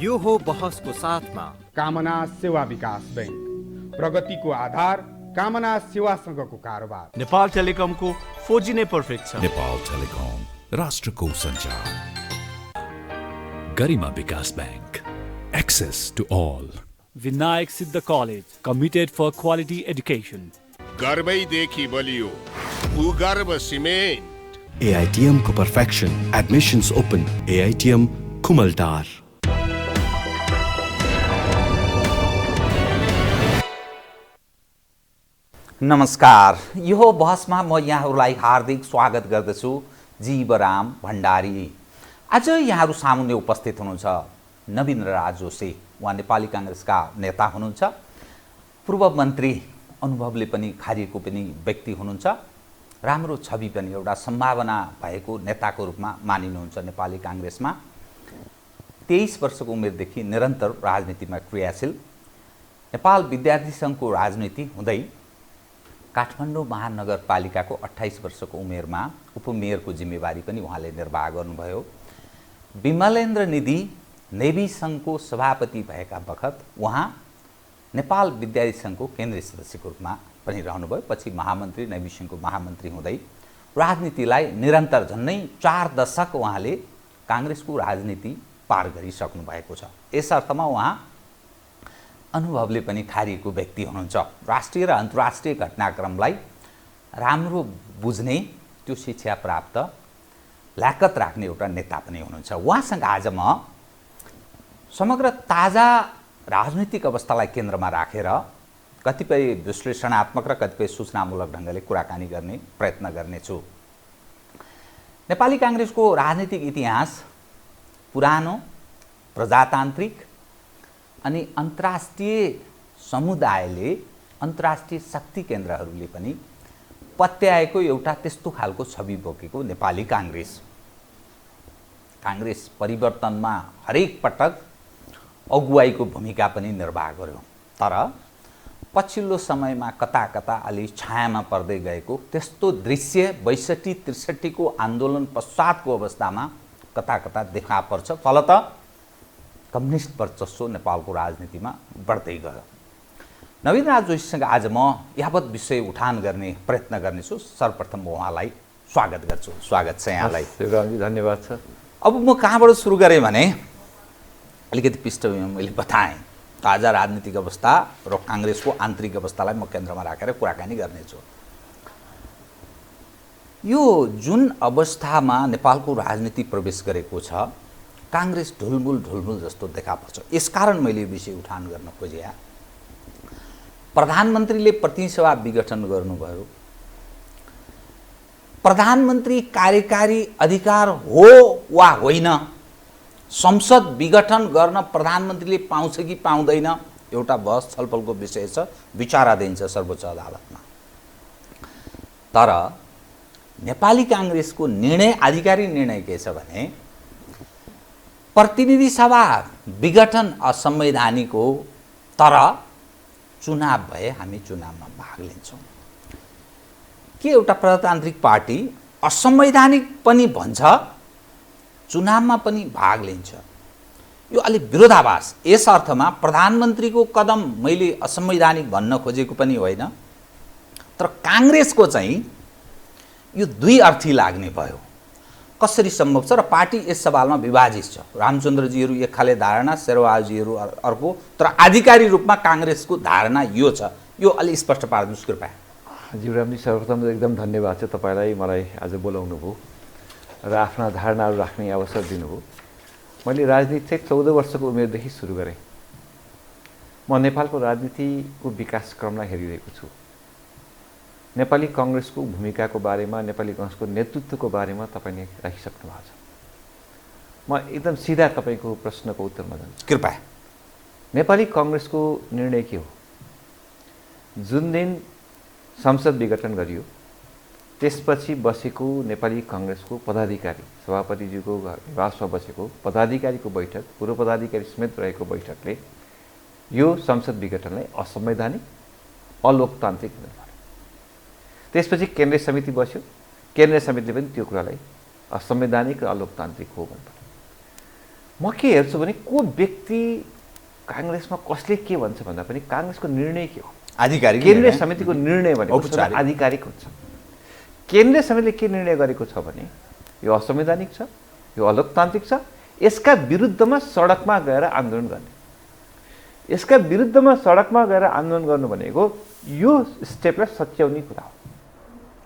यो हो बहसको साथमा कामना सेवा विकास बैंक, प्रगतिको आधार कामना सेवासँगको कारोबार। नेपाल टेलिकमको 4G नै पर्फेक्ट छ। नेपाल टेलिकम, राष्ट्रको सञ्चार। Garima Bikas bank, access to all. Vinayak Siddha college, committed for quality education. गर्वैदेखि बलियो भूगर्भ सिमेन्ट। AITM को perfection, admissions open, AITM Kumaltar. नमस्कार, यो बहसमा म यहाँहरूलाई हार्दिक स्वागत गर्दछु। जीवराम भण्डारी। आज यहाँहरू सामुन्ने उपस्थित हुनुहुन्छ नवीन राज जोशी। उहाँ नेपाली काङ्ग्रेसका नेता हुनुहुन्छ, पूर्व मन्त्री, अनुभवले पनि खारिएको पनि व्यक्ति हुनुहुन्छ, राम्रो छवि पनि एउटा सम्भावना भएको नेताको रूपमा मानिनुहुन्छ नेपाली काङ्ग्रेसमा। 23 वर्षको उमेरदेखि निरन्तर राजनीतिमा क्रियाशील। नेपाल विद्यार्थी सङ्घको राजनीति हुँदै काठमाडौँ महानगरपालिकाको 28 वर्षको उमेरमा उपमेयरको जिम्मेवारी पनि उहाँले निर्वाह गर्नुभयो। विमलेन्द्र निधि नेभी सङ्घको सभापति भएका बखत उहाँ नेपाल विद्यार्थी सङ्घको केन्द्रीय सदस्यको रूपमा पनि रहनुभयो। पछि महामन्त्री, नेभी सङ्घको महामन्त्री हुँदै राजनीतिलाई निरन्तर झन्नै 4 दशक उहाँले काङ्ग्रेसको राजनीति पार गरिसक्नु भएको छ। यस अर्थमा उहाँ अनुभवले पनि खारिएको व्यक्ति हुनुहुन्छ। राष्ट्रिय र अन्तर्राष्ट्रिय घटनाक्रमलाई राम्रो बुझ्ने, त्यो शिक्षा प्राप्त, ल्याकत राख्ने एउटा नेता पनि हुनुहुन्छ। उहाँसँग आज म समग्र ताजा राजनीतिक अवस्थालाई केन्द्रमा राखेर कतिपय विश्लेषणात्मक र कतिपय सूचनामूलक ढङ्गले कुराकानी गर्ने प्रयत्न गर्नेछु। नेपाली काङ्ग्रेसको राजनीतिक इतिहास पुरानो, प्रजातान्त्रिक अनि अन्तर्राष्ट्रिय समुदायले, अन्तर्राष्ट्रिय शक्ति केन्द्रहरूले पनि पत्याएको एउटा त्यस्तो खालको छवि बोकेको नेपाली काङ्ग्रेस। काङ्ग्रेस परिवर्तनमा हरेक पटक अगुवाईको भूमिका पनि निर्वाह गर्यो, तर पछिल्लो समयमा कता कता अलि छायामा पर्दै गएको त्यस्तो दृश्य 62-63 को आन्दोलन पश्चातको अवस्थामा कता कता देखा पर्छ। फलत कम्युनिस्ट वर्चस्व नेपालको राजनीतिमा बढ्दै गयो। नवीन राज जोशीसँग आज म यावत विषय उठान गर्ने प्रयत्न गर्नेछु। सर्वप्रथम म उहाँलाई स्वागत गर्छु। स्वागत छ यहाँलाई। शिवरामजी, धन्यवाद छ। अब म कहाँबाट सुरु गरेँ भने अलिकति पृष्ठभूमिमा मैले बताएँ ताजा राजनीतिक अवस्था र काङ्ग्रेसको आन्तरिक अवस्थालाई म केन्द्रमा राखेर कुराकानी गर्नेछु। यो जुन अवस्थामा नेपालको राजनीति प्रवेश गरेको छ, काङ्ग्रेस ढुलमुल जस्तो देखा पर्छ। यसकारण मैले यो विषय उठान गर्न खोजेँ। प्रधानमन्त्रीले प्रतिनिधि सभा विघटन गर्नुभयो। प्रधानमन्त्री कार्यकारी अधिकार हो वा होइन, संसद विघटन गर्न प्रधानमन्त्रीले पाउँछ कि पाउँदैन, एउटा बहस छलफलको विषय छ, विचाराधीन छ सर्वोच्च अदालतमा। तर नेपाली काङ्ग्रेसको निर्णय, आधिकारिक निर्णय के छ भने प्रतिनिधि सभा विघटन असंवैधानिक हो, तर चुनाव भए हामी चुनावमा भाग लिन्छौँ। के एउटा प्रजातान्त्रिक पार्टी असंवैधानिक पनि भन्छ, चुनावमा पनि भाग लिन्छ? यो अलि विरोधाभास। यस अर्थमा प्रधानमन्त्रीको कदम मैले असंवैधानिक भन्न खोजेको पनि होइन, तर काङ्ग्रेसको चाहिँ यो दुई अर्थी लाग्ने भयो। कसरी सम्भव छ? र पार्टी यस सवालमा विभाजित छ। रामचन्द्रजीहरू एक खाले धारणा, शेरबहादुरजीहरू अर्को, तर आधिकारिक रूपमा काङ्ग्रेसको धारणा यो छ। यो अलि स्पष्ट पारिदिनुहोस् कृपया। जीवरामजी, सर्वप्रथम एकदम धन्यवाद छ तपाईँलाई, मलाई आज बोलाउनु भयो र आफ्ना धारणाहरू राख्ने अवसर दिनुभयो। मैले राजनीति चाहिँ 14 वर्षको उमेरदेखि सुरु गरेँ। म नेपालको राजनीतिको विकासक्रमलाई हेरिरहेको छु। नेपाली काङ्ग्रेसको भूमिकाको बारेमा, नेपाली काङ्ग्रेसको नेतृत्वको बारेमा तपाईँले राखिसक्नु भएको छ। म एकदम सिधा तपाईँको प्रश्नको उत्तरमा जान्छु। कृपया। नेपाली काङ्ग्रेसको निर्णय के हो? जुन दिन संसद विघटन गरियो, त्यसपछि बसेको नेपाली काङ्ग्रेसको पदाधिकारी, सभापतिज्यूको निवासमा बसेको पदाधिकारीको बैठक, पूर्व पदाधिकारी समेत रहेको बैठकले यो संसद विघटनलाई असंवैधानिक, अलोकतान्त्रिक निर्णय। त्यसपछि केन्द्रीय समिति बस्यो, केन्द्रीय समितिले पनि त्यो कुरालाई असंवैधानिक र अलोकतान्त्रिक हो भन्नु। म के हेर्छु भने को व्यक्ति काङ्ग्रेसमा कसले के भन्छ भन्दा पनि काङ्ग्रेसको निर्णय के हो, आधिकारिक केन्द्रीय समितिको निर्णय भनेको औपचारिक आधिकारिक हुन्छ। केन्द्रीय समितिले के निर्णय गरेको छ भने यो असंवैधानिक छ, यो अलोकतान्त्रिक छ, यसका विरुद्धमा सडकमा गएर आन्दोलन गर्ने। यसका विरुद्धमा सडकमा गएर आन्दोलन गर्नु भनेको यो स्टेपलाई सच्याउने कुरा हो।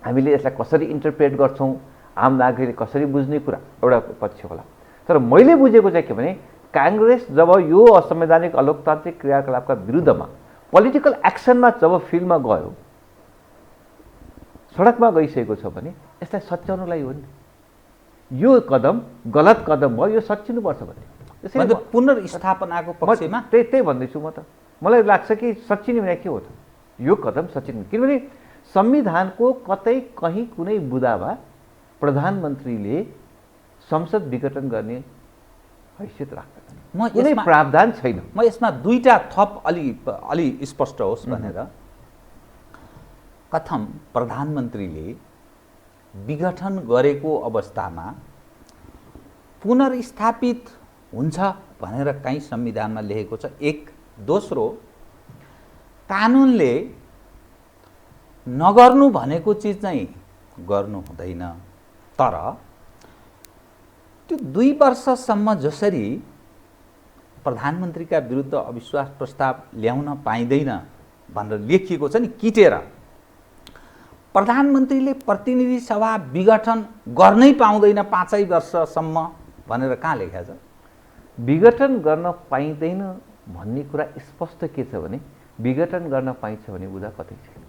हामीले यसलाई कसरी इन्टरप्रेट गर्छौँ, आम नागरिकले कसरी बुझ्ने कुरा एउटा पक्ष होला। तर मैले बुझेको चाहिँ के भने काङ्ग्रेस जब यो असंवैधानिक अलोकतान्त्रिक क्रियाकलापका विरुद्धमा पोलिटिकल एक्सनमा जब फिल्डमा गयो, सडकमा गइसकेको छ भने यसलाई सच्याउनलाई हो नि। यो कदम गलत कदम भयो, यो सच्चिनुपर्छ भने मतलब पुनर्स्थापनाको पक्षमा त्यही भन्दैछु म त। मलाई लाग्छ कि सच्चिने भने के हो त, यो कदम सच्चिने। किनभने संविधानको कतै कहीँ कुनै बुदामा प्रधानमन्त्रीले संसद विघटन गर्ने हैसियत राख्दैन, कुनै प्रावधान छैन। म यसमा दुईटा थप अलि स्पष्ट होस् भनेर, कथम प्रधानमन्त्रीले विघटन गरेको अवस्थामा पुनर्स्थापित हुन्छ भनेर कहीँ संविधानमा लेखेको छ। एक, दोस्रो, कानुनले नगर्नु भनेको चिज चाहिँ गर्नु हुँदैन। तर त्यो 2 वर्षसम्म जसरी प्रधानमन्त्रीका विरुद्ध अविश्वास प्रस्ताव ल्याउन पाइँदैन भनेर लेखिएको छ नि किटेर, प्रधानमन्त्रीले प्रतिनिधि सभा विघटन गर्नै पाउँदैन 5 वर्षसम्म भनेर कहाँ लेखेको छ? विघटन गर्न पाइँदैन भन्ने कुरा स्पष्ट के छ भने विघटन गर्न पाइन्छ भने बुझा कतै छैन।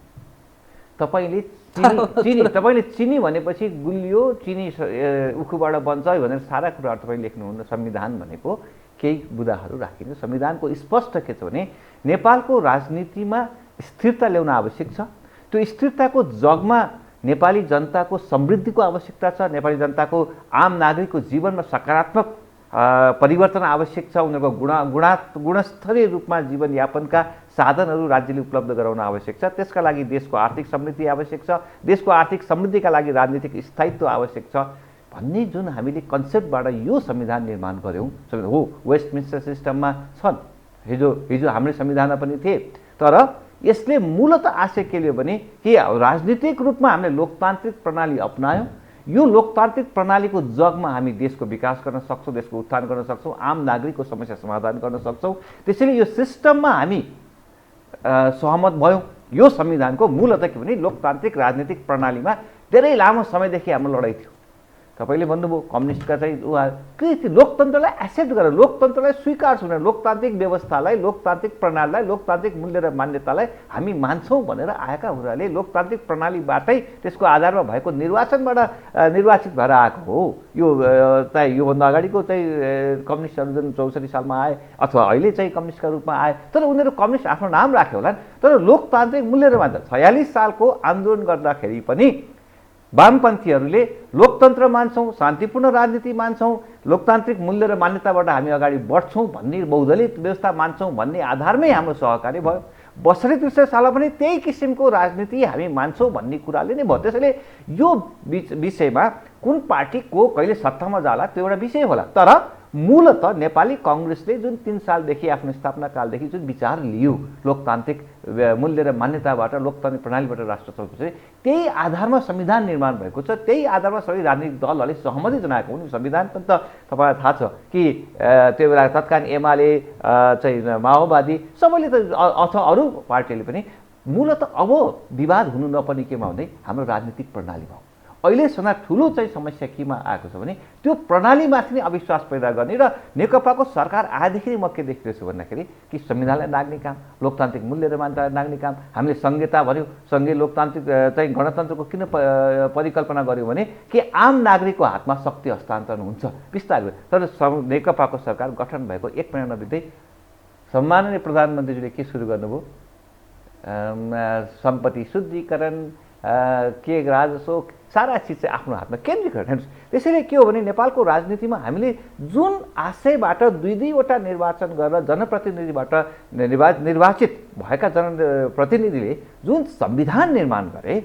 तपाईले चिनी भनेपछि गुलियो चिनी उखुबाट बन्छ भनेर सारा कुराहरू तपाईले लेख्नुहुन्न। संविधान भनेको केही बुदाहरू राखिन्छ। संविधानको स्पष्ट के छ भने नेपालको राजनीतिमा स्थिरता ल्याउन आवश्यक छ। त्यो स्थिरताको जगमा नेपाली जनताको समृद्धिको आवश्यकता छ। नेपाली जनताको आम नागरिकको जीवनमा सकारात्मक परिवर्तन आवश्यक छ। उनीहरूको गुणस्तरीय रूपमा जीवनयापनका साधनहरू राज्यले उपलब्ध गराउन आवश्यक छ। त्यसका लागि देशको आर्थिक समृद्धि आवश्यक छ। देशको आर्थिक समृद्धिका लागि राजनीतिक स्थायित्व आवश्यक छ भन्ने जुन हामीले कन्सेप्टबाट यो संविधान निर्माण गऱ्यौँ हो, वेस्टमिन्स्टर सिस्टममा छन्। हिजो हाम्रो संविधानमा पनि थिए। तर यसले मूलत आशय के लियो भने कि राजनीतिक रूपमा हामीले लोकतान्त्रिक प्रणाली अपनायौँ। यो लोकतान्त्रिक प्रणालीको जगमा हामी देशको विकास गर्न सक्छौँ, देशको उत्थान गर्न सक्छौँ, आम नागरिकको समस्या समाधान गर्न सक्छौँ। त्यसैले यो सिस्टममा हामी सहमत भयौँ। यो संविधानको मूलत के भने लोकतान्त्रिक राजनीतिक प्रणालीमा धेरै लामो समयदेखि हाम्रो लडाइँ थियो। तपाईले भन्नुभयो कम्युनिस्टका चाहिँ के लोकतन्त्रलाई एक्सेप्ट गरेर लोकतन्त्रलाई स्वीकार छ भनेर लोकतान्त्रिक व्यवस्थालाई, लोकतान्त्रिक प्रणालीलाई, लोकतान्त्रिक मूल्य र मान्यतालाई हामी मान्छौँ भनेर आएका हुनाले लोकतान्त्रिक प्रणालीबाटै त्यसको आधारमा भएको निर्वाचनबाट निर्वाचित भएर आएको हो। यो चाहिँ योभन्दा अगाडिको चाहिँ कम्युनिस्टहरू जुन 64 सालमा आए अथवा अहिले चाहिँ कम्युनिस्टका रूपमा आए, तर उनीहरू कम्युनिस्ट आफ्नो नाम राख्यो होला। तर लोकतान्त्रिक मूल्य र मान्यता 46 सालको आन्दोलन गर्दाखेरि पनि वामपन्थीहरूले लोकतन्त्र मान्छौँ, शान्तिपूर्ण राजनीति मान्छौँ, लोकतान्त्रिक मूल्य र मान्यताबाट हामी अगाडि बढ्छौँ भन्ने, बहुदलीय व्यवस्था मान्छौँ भन्ने आधारमै हाम्रो सहकारी भयो। 62 सालमा पनि त्यही किसिमको राजनीति हामी मान्छौँ भन्ने कुराले नै भयो। त्यसैले यो विषयमा कुन पार्टी को कहिले सत्तामा जाला त्यो एउटा विषय होला। तर मूलत नेपाली कांग्रेसले जुन 3 सालदेखि आफ्नो स्थापना कालदेखि जुन विचार लियो लोकतान्त्रिक मूल्य र मान्यताबाट, लोकतान्त्रिक प्रणालीबाट राष्ट्र चल्छ, त्यही आधारमा संविधान निर्माण भएको छ। त्यही आधारमा सबै राजनीतिक दलहरूले सहमति जनाएको हुन्। संविधान पनि त तपाईलाई थाहा छ कि त्यो बेला तत्कालीन एमाले चाहिँ माओवादी सबैले त अथवा अरू पार्टीले पनि मूलत अब विवाद हुनु नपर्ने केमा भन्दै हाम्रो राजनीतिक प्रणाली भयो। अहिलेसम्म ठुलो चाहिँ समस्या केमा आएको छ भने त्यो प्रणालीमाथि नै अविश्वास पैदा गर्ने र नेकपाको सरकार आएदेखि म के देखिरहेछु भन्दाखेरि कि संविधानलाई नाग्ने काम, लोकतान्त्रिक मूल्य र मान्यतालाई नाग्ने काम, हामीले संहिता भन्यो, संघीय लोकतान्त्रिक चाहिँ गणतन्त्रको किन परिकल्पना गर्यो भने कि आम नागरिकको हातमा शक्ति हस्तान्तरण हुन्छ बिस्तारै। तर नेकपाको सरकार गठन भएको 1 महिना नबित्दै सम्माननीय प्रधानमन्त्रीजीले के सुरु गर्नुभयो? सम्पत्ति शुद्धिकरण, के राजस्व, सारा चिज चाहिँ आफ्नो हातमा केन्द्रीकरण। हेर्नुहोस्, त्यसैले के हो भने नेपालको राजनीतिमा हामीले जुन आशयबाट 2-2वटा निर्वाचन गरेर जनप्रतिनिधिबाट निर्वाचित भएका जनप्रतिनिधिले जुन संविधान निर्माण गरे,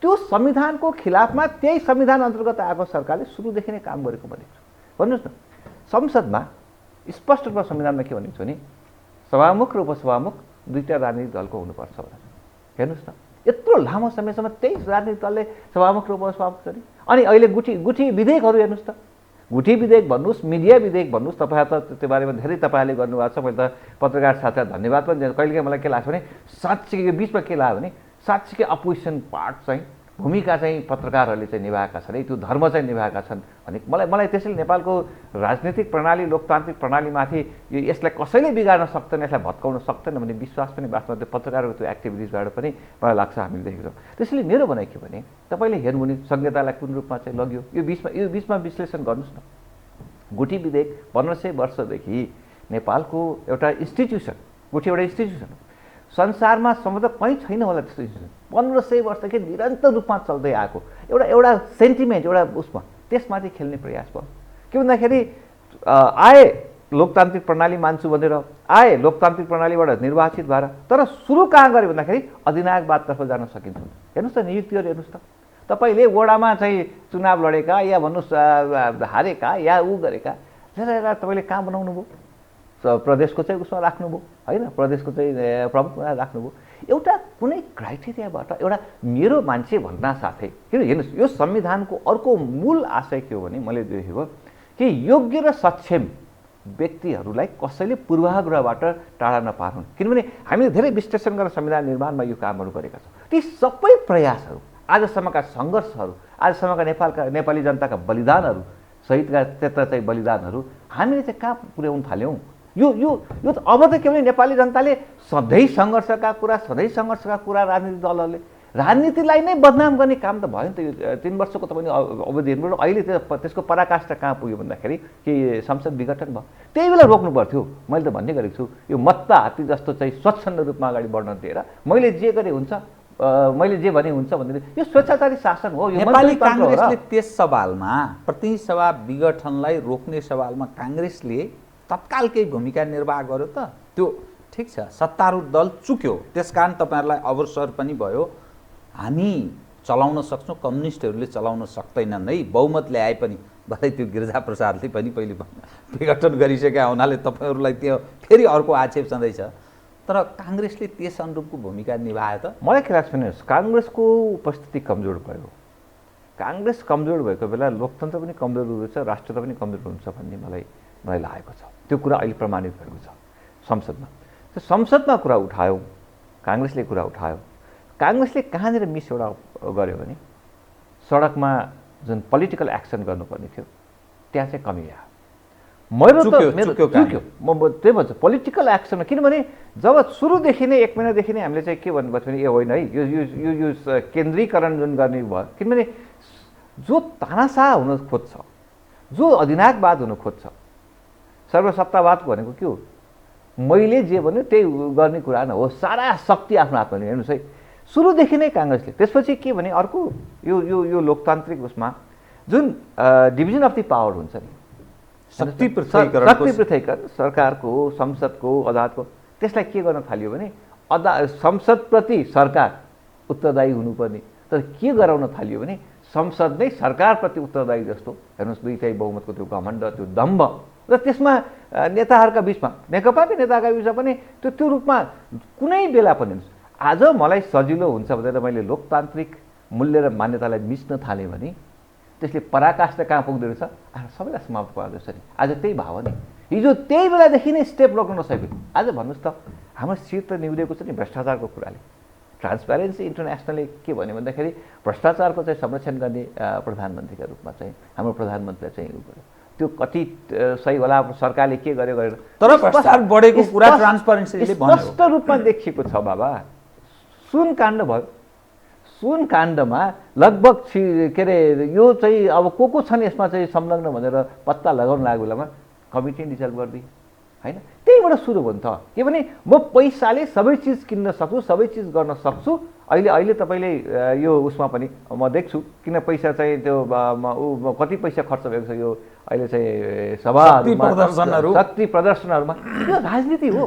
त्यो संविधानको खिलाफमा त्यही संविधान अन्तर्गत आएको सरकारले सुरुदेखि नै काम गरेको भनेको। भन्नुहोस् न, संसदमा स्पष्ट रूपमा संविधानमा के भनेको छ भने सभामुख र उपसभामुख दुईटा राजनीतिक दलको हुनुपर्छ भनेर। हेर्नुहोस् न, यत्रो लामो समयसम्म त्यही राजनीतिक दलले सभामुख र उपसभामुख गरे। अनि अहिले गुठी विधेयकहरू हेर्नुहोस् त, गुठी विधेयक भन्नुहोस्, मिडिया विधेयक भन्नुहोस्, तपाईँहरू त त्यो बारेमा धेरै तपाईँहरूले गर्नुभएको छ। मैले त पत्रकार साथीलाई धन्यवाद पनि दिन्छु। कहिलेकाहीँ मलाई के लाग्छ भने साँच्चै यो बिचमा के लाग्यो भने साँच्चीकै अपोजिसन पार्ट चाहिँ भूमिका चाहिँ पत्रकारहरूले चाहिँ निभाएका छन् है, त्यो धर्म चाहिँ निभाएका छन् भने मलाई त्यसैले नेपालको राजनीतिक प्रणाली लोकतान्त्रिक प्रणालीमाथि यसलाई कसैले बिगार्न सक्दैन, यसलाई भत्काउन सक्दैन भन्ने विश्वास पनि वास्तवमा त्यो पत्रकारको त्यो एक्टिभिटिजबाट पनि मलाई लाग्छ हामीले देखेको छौँ। त्यसैले मेरो भनाइ के भने तपाईँले हेर्नु भने संहितालाई कुन रूपमा चाहिँ लग्यो यो बिचमा विश्लेषण गर्नुहोस् न। गुठी विधेयक 1500 वर्षदेखि नेपालको एउटा इन्स्टिट्युसन, गुठी एउटा इन्स्टिट्युसन हो, संसारमा सम्भवतः कहीँ छैन होला त्यस्तो इन्स्टिट्युसन। 1500 वर्षदेखि निरन्तर रूपमा चल्दै आएको एउटा सेन्टिमेन्ट एउटा उसमा त्यसमाथि खेल्ने प्रयास भयो। के भन्दाखेरि आए लोकतान्त्रिक प्रणाली मान्छु भनेर आए, लोकतान्त्रिक प्रणालीबाट निर्वाचित भएर, तर सुरु कहाँ गऱ्यो भन्दाखेरि अधिनायकवादतर्फ जान सकिन्छ। हेर्नुहोस् त नियुक्तिहरू हेर्नुहोस् त, तपाईँले वडामा चाहिँ चुनाव लडेका या भन्नुहोस् हारेका या ऊ गरेका तपाईँले कहाँ बनाउनु भयो, प्रदेशको चाहिँ उसमा राख्नुभयो होइन, प्रदेशको चाहिँ प्रमुखमा राख्नुभयो। एउटा कुनै क्राइटेरियाबाट एउटा मेरो मान्छे भन्दा साथै किन हेर्नुहोस् यो संविधानको अर्को मूल आशय के हो भने मैले देखेको कि योग्य र सक्षम व्यक्तिहरूलाई कसैले पूर्वाग्रहबाट टाढा नपारुन्। किनभने हामीले धेरै विश्लेषण गरेर संविधान निर्माणमा यो कामहरू गरेका छौँ। ती सबै प्रयासहरू, आजसम्मका सङ्घर्षहरू, आजसम्मका नेपाली जनताका बलिदानहरू, शहीदका त्यत्र चाहिँ बलिदानहरू हामीले चाहिँ कहाँ पुर्याउन थाल्यौँ। यो त अब त के भने नेपाली जनताले सधैँ सङ्घर्षका कुरा राजनीतिक दलहरूले राजनीतिलाई नै बदनाम गर्ने काम त भयो नि त। यो 3 वर्षको तपाईँले अवधि हेर्नुभयो, अहिले त्यसको पराकाष्ठा कहाँ पुग्यो भन्दाखेरि कि संसद विघटन भयो। त्यही बेला रोक्नु पर्थ्यो। मैले त भन्ने गरेको छु यो मत्ता हात्ती जस्तो चाहिँ स्वच्छन्द रूपमा अगाडि बढ्न दिएर मैले जे गरे हुन्छ, मैले जे भने हुन्छ भन्दै यो स्वेच्छाचारी शासन हो। यो नेपाली काङ्ग्रेसले त्यस सवालमा प्रतिनिधि सभा विघटनलाई रोक्ने सवालमा काङ्ग्रेसले तत्काल केही भूमिका निर्वाह गर्यो त? त्यो ठिक छ, सत्तारूढ दल चुक्यो, त्यसकारण तपाईँहरूलाई अवसर पनि भयो। हामी चलाउन सक्छौँ, कम्युनिस्टहरूले चलाउन सक्दैनन् है, बहुमत ल्याए पनि। भलै त्यो गिरिजाप्रसादले पनि पहिले विघटन गरिसकेका हुनाले तपाईँहरूलाई त्यो फेरि अर्को आक्षेप छँदैछ, तर काङ्ग्रेसले त्यस अनुरूपको भूमिका निभायो त? मलाई के लाग्छ भने काङ्ग्रेसको उपस्थिति कमजोर भयो। काङ्ग्रेस कमजोर भएको बेला लोकतन्त्र पनि कमजोर हुँदैछ, राष्ट्रता पनि कमजोर हुन्छ भन्ने मलाई लागेको छ। त्यो कुरा अहिले प्रमाणित भएको छ संसदमा कुरा उठायो, काङ्ग्रेसले कुरा उठायो। काङ्ग्रेसले कहाँनिर मिस एउटा गर्यो भने सडकमा जुन पोलिटिकल एक्सन गर्नुपर्ने थियो त्यहाँ चाहिँ कमी आयो। चुक्यो म त्यही भन्छु पोलिटिकल एक्सनमा। किनभने जब सुरुदेखि नै 1 महिनादेखि नै हामीले चाहिँ के भन्नुपर्छ भने यो होइन है, यो केन्द्रीकरण जुन गर्ने भयो। किनभने जो तानाशाह हुन खोज्छ, जो अधिनायकवाद हुन खोज्छ, सर्वसत्तावाद भनेको के हो? मैले जे भन्यो त्यही गर्ने कुरा न हो, सारा शक्ति आफ्नो हातमा लिने। हेर्नुहोस् है, सुरुदेखि नै काङ्ग्रेसले। त्यसपछि के भने अर्को यो लोकतान्त्रिक उसमा जुन डिभिजन अफ दि पावर हुन्छ नि, शक्ति पृथकीकरण सरकारको, संसदको, अदालतको, त्यसलाई के गर्न थाल्यो भने संसदप्रति सरकार उत्तरदायी हुनुपर्ने, तर के गराउन थाल्यो भने संसद नै सरकारप्रति उत्तरदायी जस्तो। हेर्नुहोस् 2/3 बहुमतको त्यो घमण्ड, त्यो दम्भ, र त्यसमा नेताहरूका बिचमा, नेकपाकै नेताका बिचमा पनि त्यो रूपमा कुनै बेला पनि आज मलाई सजिलो हुन्छ भनेर मैले लोकतान्त्रिक मूल्य र मान्यतालाई मिच्न थालेँ भने त्यसले पराकाष्ठा कहाँ पुग्दो रहेछ, सबैलाई समाप्त पार्दछ नि। आज त्यही भाव नि, हिजो त्यही बेलादेखि नै स्टेप रोक्न नसकेको। आज भन्नुहोस् त हाम्रो शिर त निहुरेको छ नि भ्रष्टाचारको कुराले। ट्रान्सप्यारेन्सी इन्टरनेसनलले के भन्यो भन्दाखेरि भ्रष्टाचारको चाहिँ संरक्षण गर्ने प्रधानमन्त्रीका रूपमा चाहिँ हाम्रो प्रधानमन्त्रीले चाहिँ उ गर्यो। त्यो कति सही होला, सरकारले के गर्यो गरेर, तर भ्रष्टाचार बढेको कुरा ट्रान्सप्यारेन्सीले भन्यो। स्पष्ट रूपमा देखिएको छ बाबा। सुन काण्ड भयो, सुन काण्डमा लगभग के अरे यो चाहिँ अब को छन् यसमा चाहिँ संलग्न भनेर पत्ता लगाउन लागेको बेलामा कमिटी डिजल्भ गरिदिए होइन। त्यहीबाट सुरु भयो नि त। के भने म पैसाले सबै चिज किन्न सक्छु, सबै चिज गर्न सक्छु। अहिले तपाईँले यो उसमा पनि म देख्छु किन पैसा चाहिँ त्यो कति पैसा खर्च भएको छ यो अहिले चाहिँ सभा शक्ति प्रदर्शनहरूमा। यो राजनीति हो,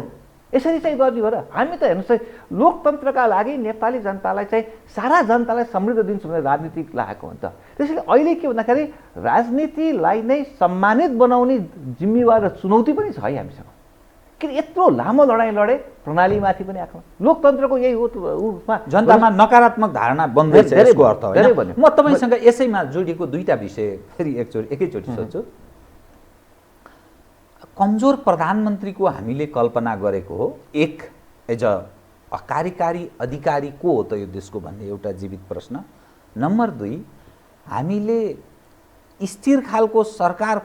यसरी चाहिँ गर्ने हो र हामी त हेर्नुहोस् है लोकतन्त्रका लागि नेपाली जनतालाई चाहिँ सारा जनतालाई समृद्ध दिन्छु भनेर राजनीति लागेको हुन्छ। त्यसैले अहिले के भन्दाखेरि राजनीतिलाई नै सम्मानित बनाउने जिम्मेवार र चुनौती पनि छ है हामीसँग। किन यत्रो लामो लडाइँ लडे प्रणालीमाथि पनि आक्रमण लोकतन्त्रको यही हो उसमा जनतामा नकारात्मक धारणा बन्दैछ यसको अर्थ होइन। म तपाईँसँग यसैमा जोडिएको दुईटा विषय फेरि एकैचोटि सोध्छु। कमजोर प्रधानमन्त्रीको हामीले कल्पना गरेको हो एक एज अ कार्यकारी अधिकारी को हो त यो देशको भन्ने एउटा जीवित प्रश्न। नम्बर 2 हामीले स्थिर खालको सरकार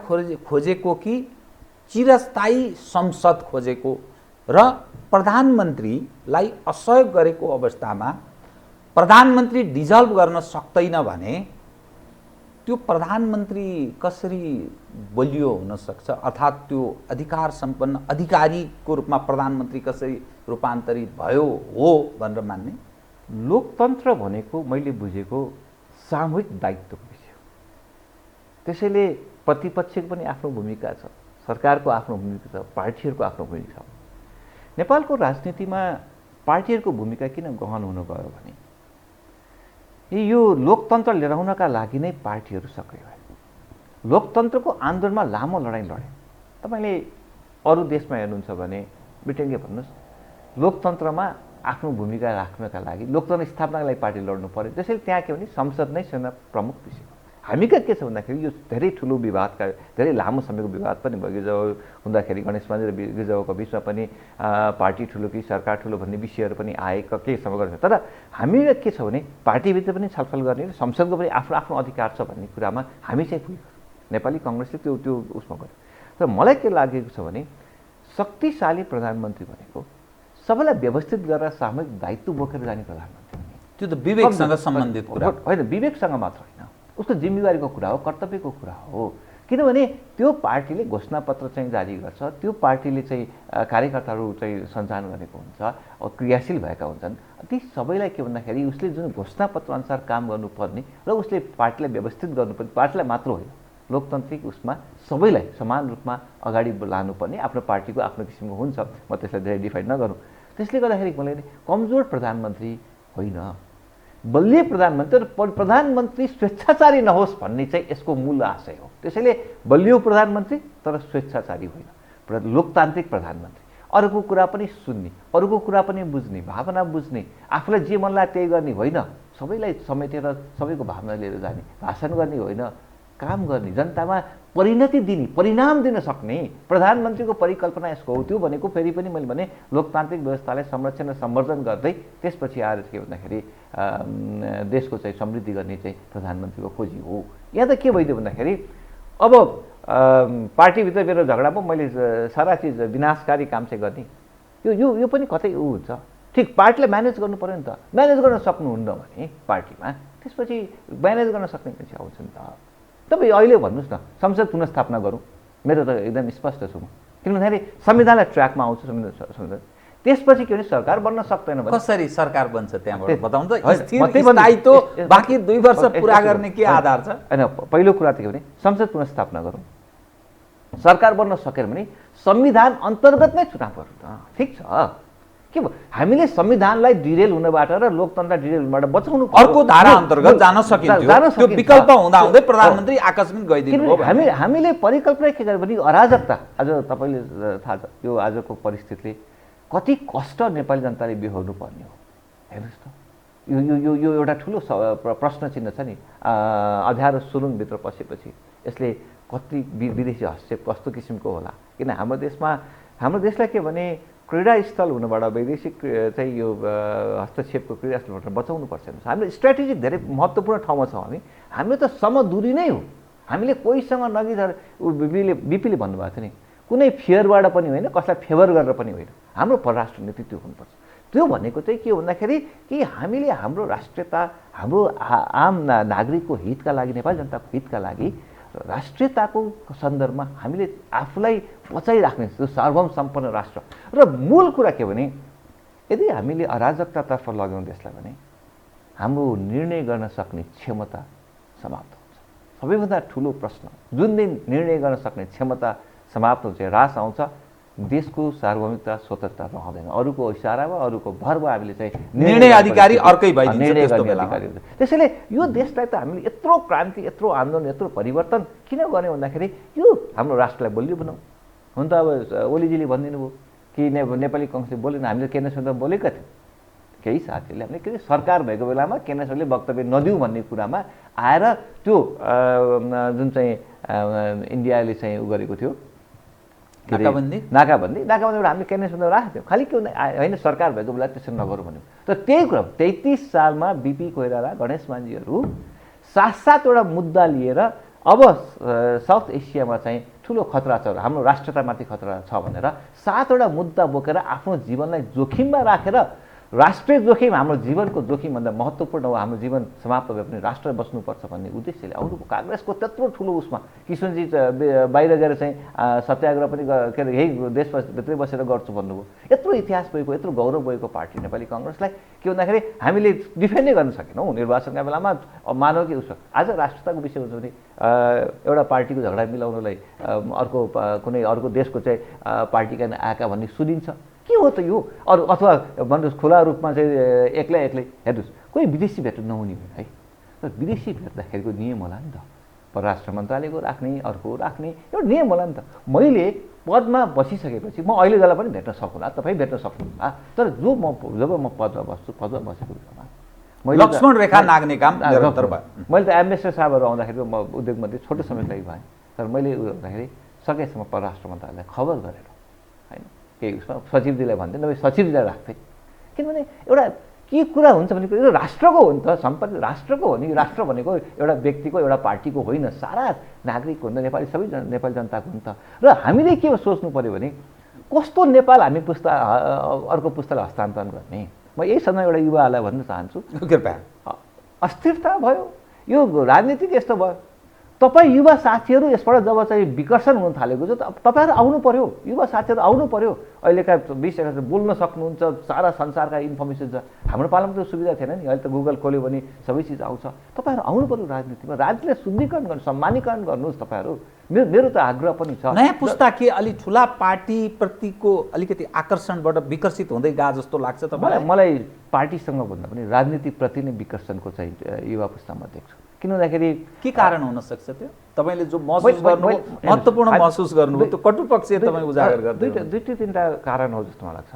खोजेको कि चिरस्थायी संसद खोजेको र प्रधानमन्त्रीलाई असहयोग गरेको अवस्थामा प्रधानमन्त्री डिजल्भ गर्न सक्दैन भने त्यो प्रधानमन्त्री कसरी बलियो हुन सक्छ अर्थात् त्यो अधिकार सम्पन्न अधिकारीको रूपमा प्रधानमन्त्री कसरी रूपान्तरित भयो हो भनेर मान्ने? लोकतन्त्र भनेको मैले बुझेको सामूहिक दायित्वको विषय हो। त्यसैले प्रतिपक्षको पनि आफ्नो भूमिका छ, सरकारको आफ्नो भूमिका छ, पार्टीहरूको आफ्नो भूमिका छ। नेपालको राजनीतिमा पार्टीहरूको भूमिका किन गहन हुन गयो भने यो लोकतन्त्र लिएर आउनका लागि नै पार्टीहरू सक्रिय भए। लोकतन्त्रको आन्दोलनमा लामो लडाइँ लडे। तपाईँले अरू देशमा हेर्नुहुन्छ भने ब्रिटेनले भन्नुहोस् लोकतन्त्रमा आफ्नो भूमिका राख्नका लागि लोकतन्त्र स्थापनाका लागि पार्टी लड्नु पर्यो। त्यसैले त्यहाँ के भने संसद नै सेना प्रमुख विषय। हामी कहाँ के छ भन्दाखेरि यो धेरै ठुलो विवादका धेरै लामो समयको विवाद पनि भयो हुँदाखेरि गणेश मान र गिरिजाको बिचमा पनि पार्टी ठुलो कि सरकार ठुलो भन्ने विषयहरू पनि आए केही समय गर्छ। तर हामी के छ भने पार्टीभित्र पनि छलफल गर्ने र संसदको पनि आफ्नो आफ्नो अधिकार छ भन्ने कुरामा हामी चाहिँ पुगेको। नेपाली कङ्ग्रेसले त्यो उसमा गर्यो। तर मलाई के लागेको छ भने शक्तिशाली प्रधानमन्त्री भनेको सबैलाई व्यवस्थित गरेर सामूहिक दायित्व बोकेर जाने प्रधानमन्त्री त्यो त विवेकसँग सम्बन्धित कुरा होइन। विवेकसँग मात्र होइन, उसको जिम्मेवारीको कुरा हो, कर्तव्यको कुरा हो। किनभने त्यो पार्टीले घोषणापत्र चाहिँ जारी गर्छ, त्यो पार्टीले चाहिँ कार्यकर्ताहरू चाहिँ सञ्चालन गरेको हुन्छ, क्रियाशील भएका हुन्छन्। ती सबैलाई के भन्दाखेरि उसले जुन घोषणापत्र अनुसार काम गर्नुपर्ने र उसले पार्टीलाई व्यवस्थित गर्नुपर्ने, पार्टीलाई मात्र होइन लोकतान्त्रिक उसमा सबैलाई समान रूपमा अगाडि लानुपर्ने आफ्नो पार्टीको आफ्नो किसिमको हुन्छ। म त्यसलाई धेरै डिफाइन नगरौँ। त्यसले गर्दाखेरि मलाई कमजोर प्रधानमन्त्री होइन, बलियो प्रधानमन्त्री। प्रधानमन्त्री स्वेच्छाचारी नहोस् भन्ने चाहिँ यसको मूल आशय हो। त्यसैले बलियो प्रधानमन्त्री तर स्वेच्छाचारी होइन, लोकतान्त्रिक प्रधानमन्त्री। अरूको कुरा पनि सुन्ने, अरूको कुरा पनि बुझ्ने, भावना बुझ्ने, आफूलाई जे मन लाग्यो त्यही गर्ने होइन, सबैलाई समेटेर सबैको भावना लिएर जाने, भाषण गर्ने होइन, काम गर्ने, जनतामा परिणति दिने, परिणाम दिन सक्ने प्रधानमन्त्रीको परिकल्पना यसको हो। त्यो भनेको फेरि पनि मैले भने लोकतान्त्रिक व्यवस्थालाई संरक्षण र सम्वर्धन गर्दै त्यसपछि आएर के भन्दाखेरि देशको चाहिँ समृद्धि गर्ने चाहिँ प्रधानमन्त्रीको खोजी हो। यहाँ त के भइदियो भन्दाखेरि अब पार्टीभित्र मेरो झगडा पो मैले सारा चिज विनाशकारी काम चाहिँ गर्ने यो पनि कतै ऊ हुन्छ। ठिक पार्टीलाई म्यानेज गर्नु पऱ्यो नि त। म्यानेज गर्न सक्नुहुन्न भने पार्टीमा त्यसपछि म्यानेज गर्न सक्ने मान्छे आउँछ नि त। तपाईँ अहिले भन्नुहोस् न संसद पुनर्स्थापना गरौँ, मेरो त एकदम स्पष्ट छु म। किन भन्दाखेरि संविधानलाई ट्र्याकमा आउँछ संविधान। त्यसपछि के भने सरकार बन्न सक्दैन भने कसरी सरकार बन्छ त्यहाँबाट बताउनु त। स्थायित्व बाँकी 2 वर्ष पुरा गर्ने के आधार छ? होइन, पहिलो कुरा त के भने संसद पुनर्स्थापना गरौँ, सरकार बन्न सकेन भने संविधान अन्तर्गत नै चुनाव गरौँ त। ठिक छ के भयो, हामीले संविधानलाई डिरेल हुनबाट र लोकतन्त्रलाई डिरेल हुनबाट बचाउनु अर्को धारा अन्तर्गत जान सकिन्छ। त्यो विकल्प हुँदा हुँदै प्रधानमन्त्री आकस्मिक गइदिनु हो। हामीले परिकल्पना के गर्यो भने अराजकता आज तपाईँले थाहा छ यो आजको परिस्थितिले कति कष्ट नेपाली जनताले बिहोर्नु पर्ने हो। हेर्नुहोस् त यो एउटा ठुलो प्रश्न चिन्ह छ नि। अँध्यारो सुरुङभित्र पसेपछि यसले कति विदेशी हस्तक्षेप कस्तो किसिमको होला। किन हाम्रो देशलाई के भने क्रीडास्थल हुनबाट वैदेशिक चाहिँ यो हस्तक्षेपको क्रीडास्थलबाट बचाउनुपर्छ। हामीले स्ट्राटेजिक धेरै महत्त्वपूर्ण ठाउँमा छौँ। हाम्रो त समदूरी नै हो। हामीले कोहीसँग नगिधर बिपीले भन्नुभएको थियो नि, कुनै फियरबाट पनि होइन, कसलाई फेभर गरेर पनि होइन, हाम्रो परराष्ट्र नीति त्यो हुनुपर्छ। त्यो भनेको चाहिँ के हो भन्दाखेरि कि हामीले हाम्रो राष्ट्रियता, हाम्रो आम नागरिकको हितका लागि, नेपाली जनताको हितका लागि राष्ट्रियताको सन्दर्भमा हामीले आफूलाई बचाइराख्ने त्यो सार्वभौम सम्पन्न राष्ट्र। र मूल कुरा के भने यदि हामीले अराजकतातर्फ लग्यौँ देशलाई भने हाम्रो निर्णय गर्न सक्ने क्षमता समाप्त हुन्छ। सबैभन्दा ठुलो प्रश्न जुन दिन निर्णय गर्न सक्ने क्षमता समाप्त हुन्छ, ह्रास आउँछ, देशको सार्वभौमिकता स्वतन्त्रता रहँदैन। अरूको इसारामा अरूको भरमा हामीले चाहिँ निर्णय अधिकारी अर्कै भइदिन्छ निर्णय त्यस्तो गर्ने बेलामा। अधिकारी हुन्छ। त्यसैले यो देशलाई त हामीले यत्रो क्रान्ति यत्रो आन्दोलन यत्रो परिवर्तन किन गर्ने भन्दाखेरि यो हाम्रो राष्ट्रलाई बलियो बनाऊ। हुन त अब ओलीजीले भनिदिनु भयो कि नेपाली कङ्ग्रेसले बोलेन, हामीले केन्द्र सरकारमा बोलेका थियौँ। केही साथीहरूले हामीले के सरकार भएको बेलामा केन्द्र सरकारले वक्तव्य नदिउँ भन्ने कुरामा आएर त्यो जुन चाहिँ इन्डियाले चाहिँ उ गरेको थियो नाकाबन्दीबाट हामीले केन्द्र सरकारमा राखेको थियौँ। खालि के होइन सरकार भएको बेला त्यसरी नगरौँ भन्यौँ। तर त्यही कुरा 33 सालमा बिपी कोइराला गणेश मान्जीहरू 7-7वटा मुद्दा लिएर अब साउथ एसियामा चाहिँ ठुलो खतरा छ, हाम्रो राष्ट्रतामाथि खतरा छ भनेर 7वटा मुद्दा बोकेर आफ्नो जीवनलाई जोखिममा राखेर राष्ट्रिय जोखिम हाम्रो जीवनको जोखिमभन्दा महत्त्वपूर्ण हो, हाम्रो जीवन समाप्त भए पनि राष्ट्र बस्नुपर्छ भन्ने उद्देश्यले आउनुभयो। काङ्ग्रेसको त्यत्रो ठुलो उसमा किशनजी बाहिर गएर चाहिँ सत्याग्रह पनि के अरे यही देशभित्रै बसेर गर्छु भन्नुभयो। यत्रो इतिहास भएको यत्रो गौरव भएको पार्टी नेपाली कङ्ग्रेसलाई के भन्दाखेरि हामीले डिफेन्डै गर्न सकेनौँ निर्वाचनका बेलामा। मानव कि उसो आज राष्ट्रताको विषय हुन्छ भने एउटा पार्टीको झगडा मिलाउनलाई अर्को कुनै अर्को देशको चाहिँ पार्टीका आएका भन्ने सुनिन्छ। के हो त यो? अरू अथवा भन्नुहोस् खुला रूपमा चाहिँ एक्लै हेर्नुहोस् कोही विदेशी भेट नहुने हो है। तर विदेशी भेट्दाखेरिको नियम होला नि त, परराष्ट्र मन्त्रालयको राख्ने अर्को राख्ने एउटा नियम होला नि त। मैले पदमा बसिसकेपछि म अहिले जसलाई पनि भेट्न सक्नुला, तपाईँ भेट्न सक्नुहुला। तर जब म पदमा बस्छु पदमा बसेको बेलामा मैले लक्ष्मण रेखा नाग्ने काम निरन्तर भयो। मैले त एम्बेसडर साहबहरू आउँदाखेरि म उद्योग मन्त्री छोटो समयको लागि भएँ। तर मैले उयो गर्दाखेरि सकेसम्म परराष्ट्र मन्त्रालयलाई खबर गरेर होइन केही उसमा सचिवजीलाई भन्थेँ, नभए सचिवजीलाई राख्थेँ। किनभने एउटा के कुरा हुन्छ भने यो राष्ट्रको हो नि त, सम्पत्ति राष्ट्रको हो नि। राष्ट्र भनेको एउटा व्यक्तिको एउटा पार्टीको होइन, सारा नागरिक हो नि त, नेपाली सबै नेपाली जनताको हो नि त। र हामीले के सोच्नु पऱ्यो भने कस्तो नेपाल हामी अर्को पुस्तालाई हस्तान्तरण गर्ने। म यही समय एउटा युवाहरूलाई भन्न चाहन्छु, कृपया अस्थिरता भयो, यो राजनीतिक यस्तो भयो। तपाईँ युवा साथीहरू यसबाट जब चाहिँ विकर्षण हुन थालेको छ तपाईँहरू आउनु पर्यो, युवा साथीहरू आउनु पर्यो। अहिलेका 20 बोल्न सक्नुहुन्छ, सारा संसारका इन्फर्मेसन छ। हाम्रो पालामा त सुविधा थिएन नि, अहिले त गुगल खोल्यो भने सबै चिज आउँछ। तपाईँहरू आउनु पर्यो राजनीतिमा, राजनीतिलाई शुद्धिकरण गर्नु सम्मानीकरण गर्नुहोस् तपाईँहरू। मेरो त आग्रह पनि छ। नयाँ पुस्ता के अलि ठुला पार्टीप्रतिको अलिकति आकर्षणबाट विकसित हुँदै गए जस्तो लाग्छ तपाईँलाई? मलाई पार्टीसँग भन्दा पनि राजनीतिप्रति नै विकर्षणको चाहिँ युवा पुस्तामा देख्छु। किन भन्दाखेरि के कारण हुन सक्छ त्यो? तपाईँले जो महसुस गर्नु महत्त्वपूर्ण महसुस गर्नुभयो त्यो कटुपक्ष तपाईँ उजागर गर्दै दुईटा तिनवटा कारण हो जस्तो मलाई लाग्छ।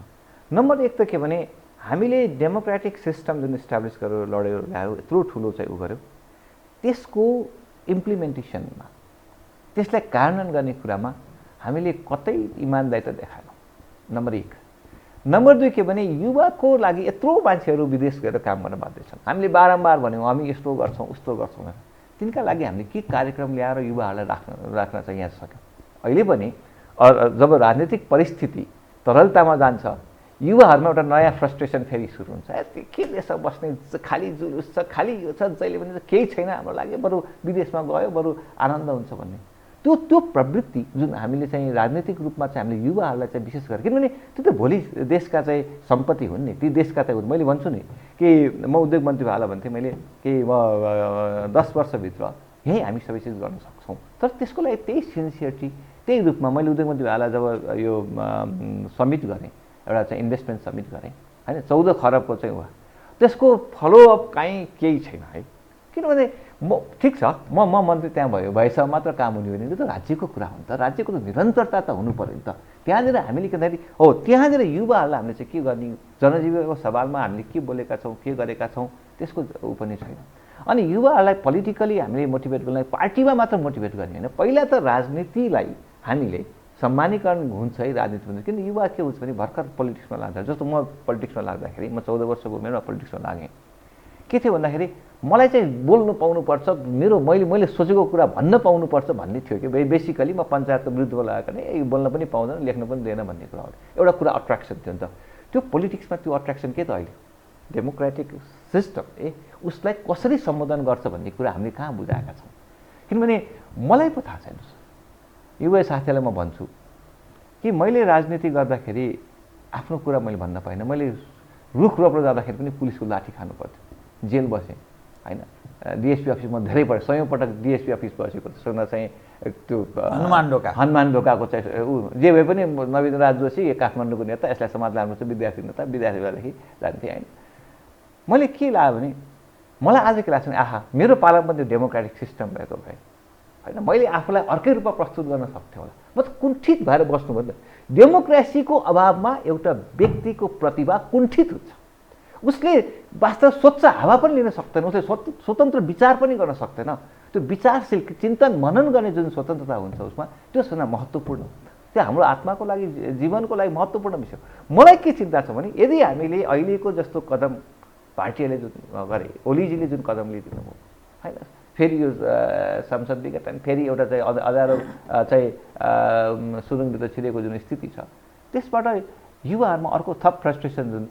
नम्बर 1 त के भने हामीले डेमोक्रेटिक सिस्टम जुन इस्टाब्लिस गरेर लडेर ल्यायो, यत्रो ठुलो चाहिँ उ गऱ्यो, त्यसको इम्प्लिमेन्टेसनमा त्यसलाई कार्यान्वयन गर्ने कुरामा हामीले कतै इमानदारी त देखाएनौँ। नम्बर 1। नम्बर 2 के भने युवाको लागि यत्रो मान्छेहरू विदेश गएर काम गर्न बाध्य छन्। हामीले बारम्बार भन्यौँ हामी यस्तो गर्छौँ उस्तो गर्छौँ भनेर। तिनका लागि हामीले के कार्यक्रम ल्याएर युवाहरूलाई राख्न चाहिँ यहाँ सक्यौँ। अहिले पनि जब राजनीतिक परिस्थिति तरलतामा जान्छ, युवाहरूमा एउटा नयाँ फ्रस्ट्रेसन फेरि सुरु हुन्छ। के देश बस्ने, खालि जुलुस छ, खालि यो छ, जहिले पनि केही छैन हाम्रो लागि, बरु विदेशमा गयो बरु आनन्द हुन्छ भन्ने त्यो प्रवृत्ति जुन हामीले चाहिँ राजनीतिक रूपमा चाहिँ हामीले युवाहरूलाई चाहिँ विशेष गरेर, किनभने त्यो त भोलि देशका चाहिँ सम्पत्ति हुन् नि, ती देशका चाहिँ हुन्। मैले भन्छु नि कि म उद्योग मन्त्री भएला भन्थेँ मैले कि म 10 वर्षभित्र यहीँ हामी सबै चिज गर्न सक्छौँ। तर त्यसको लागि त्यही सिन्सियरिटी त्यही रूपमा मैले उद्योग मन्त्री भएला जब यो समिट गरेँ, एउटा चाहिँ इन्भेस्टमेन्ट समिट गरेँ होइन, 14 खरबको चाहिँ हो, त्यसको फलोअप काहीँ केही छैन है। किनभने ठिक छ म मन्त्री त्यहाँ भएसम्म मात्र काम हुने होइन, त्यो त राज्यको कुरा हो नि त। राज्यको त निरन्तरता त हुनु पऱ्यो नि त। त्यहाँनिर हामीले भन्दाखेरि हो त्यहाँनिर युवाहरूलाई हामीले चाहिँ के गर्ने, जनजीवनको सवालमा हामीले के बोलेका छौँ के गरेका छौँ त्यसको ऊ पनि छैन। अनि युवाहरूलाई पोलिटिकली हामीले मोटिभेट गर्न पार्टीमा मात्र मोटिभेट गर्ने होइन, पहिला त राजनीतिलाई हामीले सम्मानीकरण हुन्छ है राजनीति भन्दा। किन युवा के हुन्छ भने भर्खर पोलिटिक्समा लाग्दा, जस्तो म पोलिटिक्समा लाग्दाखेरि म 14 वर्षको उमेरमा पोलिटिक्समा लागेँ। के थियो भन्दाखेरि मलाई चाहिँ बोल्नु पाउनुपर्छ, मैले सोचेको कुरा भन्न पाउनुपर्छ भन्ने थियो कि बेसिकली म पञ्चायतको विरुद्धमा लागेको नि बोल्न पनि पाउँदैन लेख्न पनि दिएन भन्ने कुरा हो। एउटा कुरा अट्र्याक्सन थियो नि त। त्यो पोलिटिक्समा त्यो अट्र्याक्सन के त अहिले डेमोक्रेटिक सिस्टम उसलाई कसरी सम्बोधन गर्छ भन्ने कुरा हामीले कहाँ बुझाएका छौँ। किनभने मलाई पो थाहा छैन, युवा साथीहरूलाई म भन्छु कि मैले राजनीति गर्दाखेरि आफ्नो कुरा मैले भन्न पाइनँ। मैले रुख रोप्न जाँदाखेरि पनि पुलिसको लाठी खानु पर्थ्यो, जेल बसेँ होइन। डिएसपी अफिसमा धेरै पटक 100औं पटक डिएसपी अफिस बसेको त्यसमा चाहिँ त्यो हनुमान ढोकाको चाहिँ जे भए पनि नवीन राज जोशी काठमाडौँको नेता, यसलाई समाज लाग्नु चाहिँ विद्यार्थी नेता, विद्यार्थी बेलादेखि जान्थेँ होइन। मैले के लाग्यो भने मलाई आज के लाग्छ भने आहा मेरो पालामा त्यो डेमोक्रेटिक सिस्टम भएको भए होइन मैले आफूलाई अर्कै रूपमा प्रस्तुत गर्न सक्थेँ होला। म त कुण्ठित भएर बस्नु भन्दा डेमोक्रेसीको अभावमा एउटा व्यक्तिको प्रतिभा कुण्ठित हुन्छ। उसले वास्तव स्वच्छ हावा पनि लिन सक्दैन, उसले स्वतन्त्र विचार पनि गर्न सक्दैन। त्यो विचारशील चिन्तन मनन गर्ने जुन स्वतन्त्रता हुन्छ उसमा त्यो सबभन्दा महत्त्वपूर्ण, त्यो हाम्रो आत्माको लागि जीवनको लागि महत्त्वपूर्ण विषय। मलाई के चिन्ता छ भने यदि हामीले अहिलेको जस्तो कदम पार्टीले जुन गरे, ओलीजीले जुन कदम लिइदिनु भयो होइन, फेरि यो संसद विघटन, फेरि एउटा चाहिँ अधारो चाहिँ सुरुङभित्र छिरेको जुन स्थिति छ त्यसबाट युवाहरूमा अर्को थप फ्रस्ट्रेसन जुन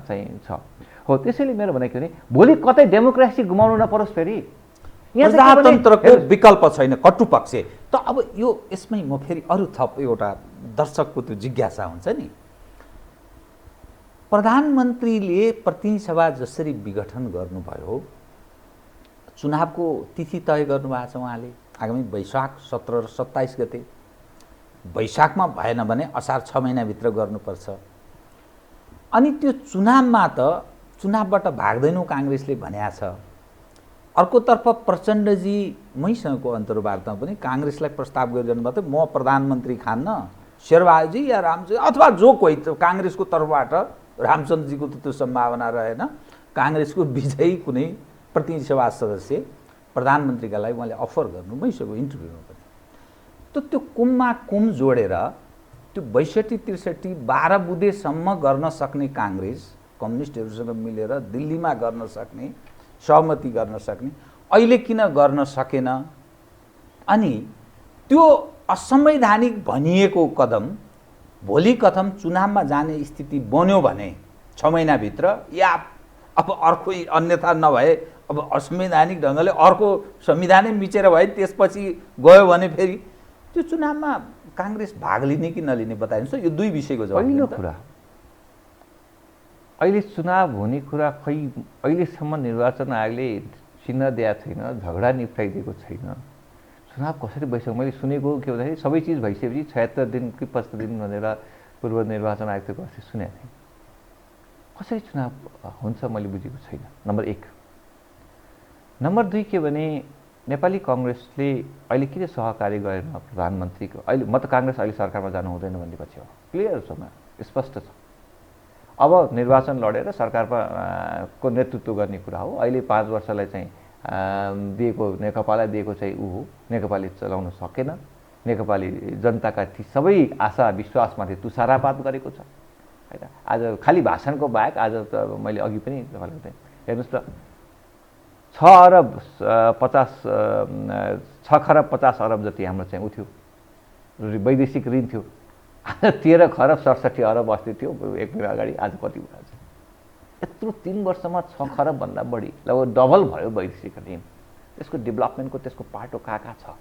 चाहिँ छ हो। त्यसैले मेरो भनेको नि भोलि कतै डेमोक्रेसी गुमाउनु नपरोस्, फेरि प्रजातन्त्रको विकल्प छैन, कटुपक्ष। त अब यो यसमै म फेरि अरू थप एउटा दर्शकको त्यो जिज्ञासा हुन्छ नि, प्रधानमन्त्रीले प्रतिनिधि सभा जसरी विघटन गर्नुभयो, चुनावको तिथि तय गर्नुभएको छ उहाँले आगामी वैशाख 17 र 27 गते। वैशाखमा भएन भने असार 6 महिनाभित्र गर्नुपर्छ। अनि त्यो चुनावमा त चुनावबाट भाग्दैनौँ काङ्ग्रेसले भनेको छ। अर्कोतर्फ प्रचण्डजी मैसँगको अन्तर्वार्तामा पनि काङ्ग्रेसलाई प्रस्ताव गरिरहनु भएको थियो, म प्रधानमन्त्री खान्न, शेरबहादुरजी या रामजी अथवा जो कोही काङ्ग्रेसको तर्फबाट, रामचन्द्रजीको त त्यो सम्भावना रहेन, काङ्ग्रेसको विजयी कुनै प्रतिनिधि सभा सदस्य प्रधानमन्त्रीका लागि उहाँले अफर गर्नु मैसँग इन्टरभ्यूमा पनि। त त्यो कुममा कुम जोडेर त्यो 62-63 12 बुँदेसम्म गर्न सक्ने काङ्ग्रेस कम्युनिस्टहरूसँग मिलेर दिल्लीमा गर्न सक्ने, सहमति गर्न सक्ने, अहिले किन गर्न सकेन? अनि त्यो असंवैधानिक भनिएको कदम भोलि कथम चुनावमा जाने स्थिति बन्यो भने 6 महिनाभित्र या अब अर्को अन्यथा नभए अब असंवैधानिक ढङ्गले अर्को संविधानै मिचेर भए त्यसपछि गयो भने फेरि त्यो चुनावमा काङ्ग्रेस भाग लिने कि नलिने बताइदिनुहोस् त। यो दुई विषयको जवाब। पहिलो कुरा अहिले चुनाव हुने कुरा खै अहिलेसम्म निर्वाचन आयोगले चिन्ह दिएको छैन, झगडा निप्टाइदिएको छैन। चुनाव कसरी भइसक्यो मैले सुनेको के भन्दाखेरि सबै चिज भइसकेपछि 76 दिन कि 75 दिन भनेर पूर्व निर्वाचन आयोगको अस्ति सुनेको थिएँ। कसरी चुनाव हुन्छ मैले बुझेको छैन, नम्बर 1। नम्बर 2 के भने नेपाली कङ्ग्रेसले अहिले किन सहकारी गरेन प्रधानमन्त्रीको? अहिले म त काङ्ग्रेस अहिले सरकारमा जानु हुँदैन भन्ने पछि हो, क्लियर छ, स्पष्ट छ। अब निर्वाचन लडेर सरकारमा को नेतृत्व गर्ने कुरा हो। अहिले 5 वर्षलाई चाहिँ दिएको नेकपालाई दिएको चाहिँ ऊ हो, नेकपाले चलाउन सकेन। नेकपाली जनताका ती सबै आशा विश्वासमाथि तुषारापात गरेको छ होइन। आज खालि भाषणको बाहेक आज त मैले अघि पनि भनेको थिएँ, हेर्नुहोस् त 6 खरब 50 अरब जति हाम्रो चाहिँ उ थियो वैदेशिक ऋण थियो। आज 13 खरब 67 अरब अस्ति थियो एक महिना अगाडि, आज कति भयो? यत्रो 3 वर्षमा 6 खरब भन्दा बढी लगभग डबल भयो वैदेशिक ऋण। त्यसको डेभलपमेन्टको त्यसको पाटो कहाँ छ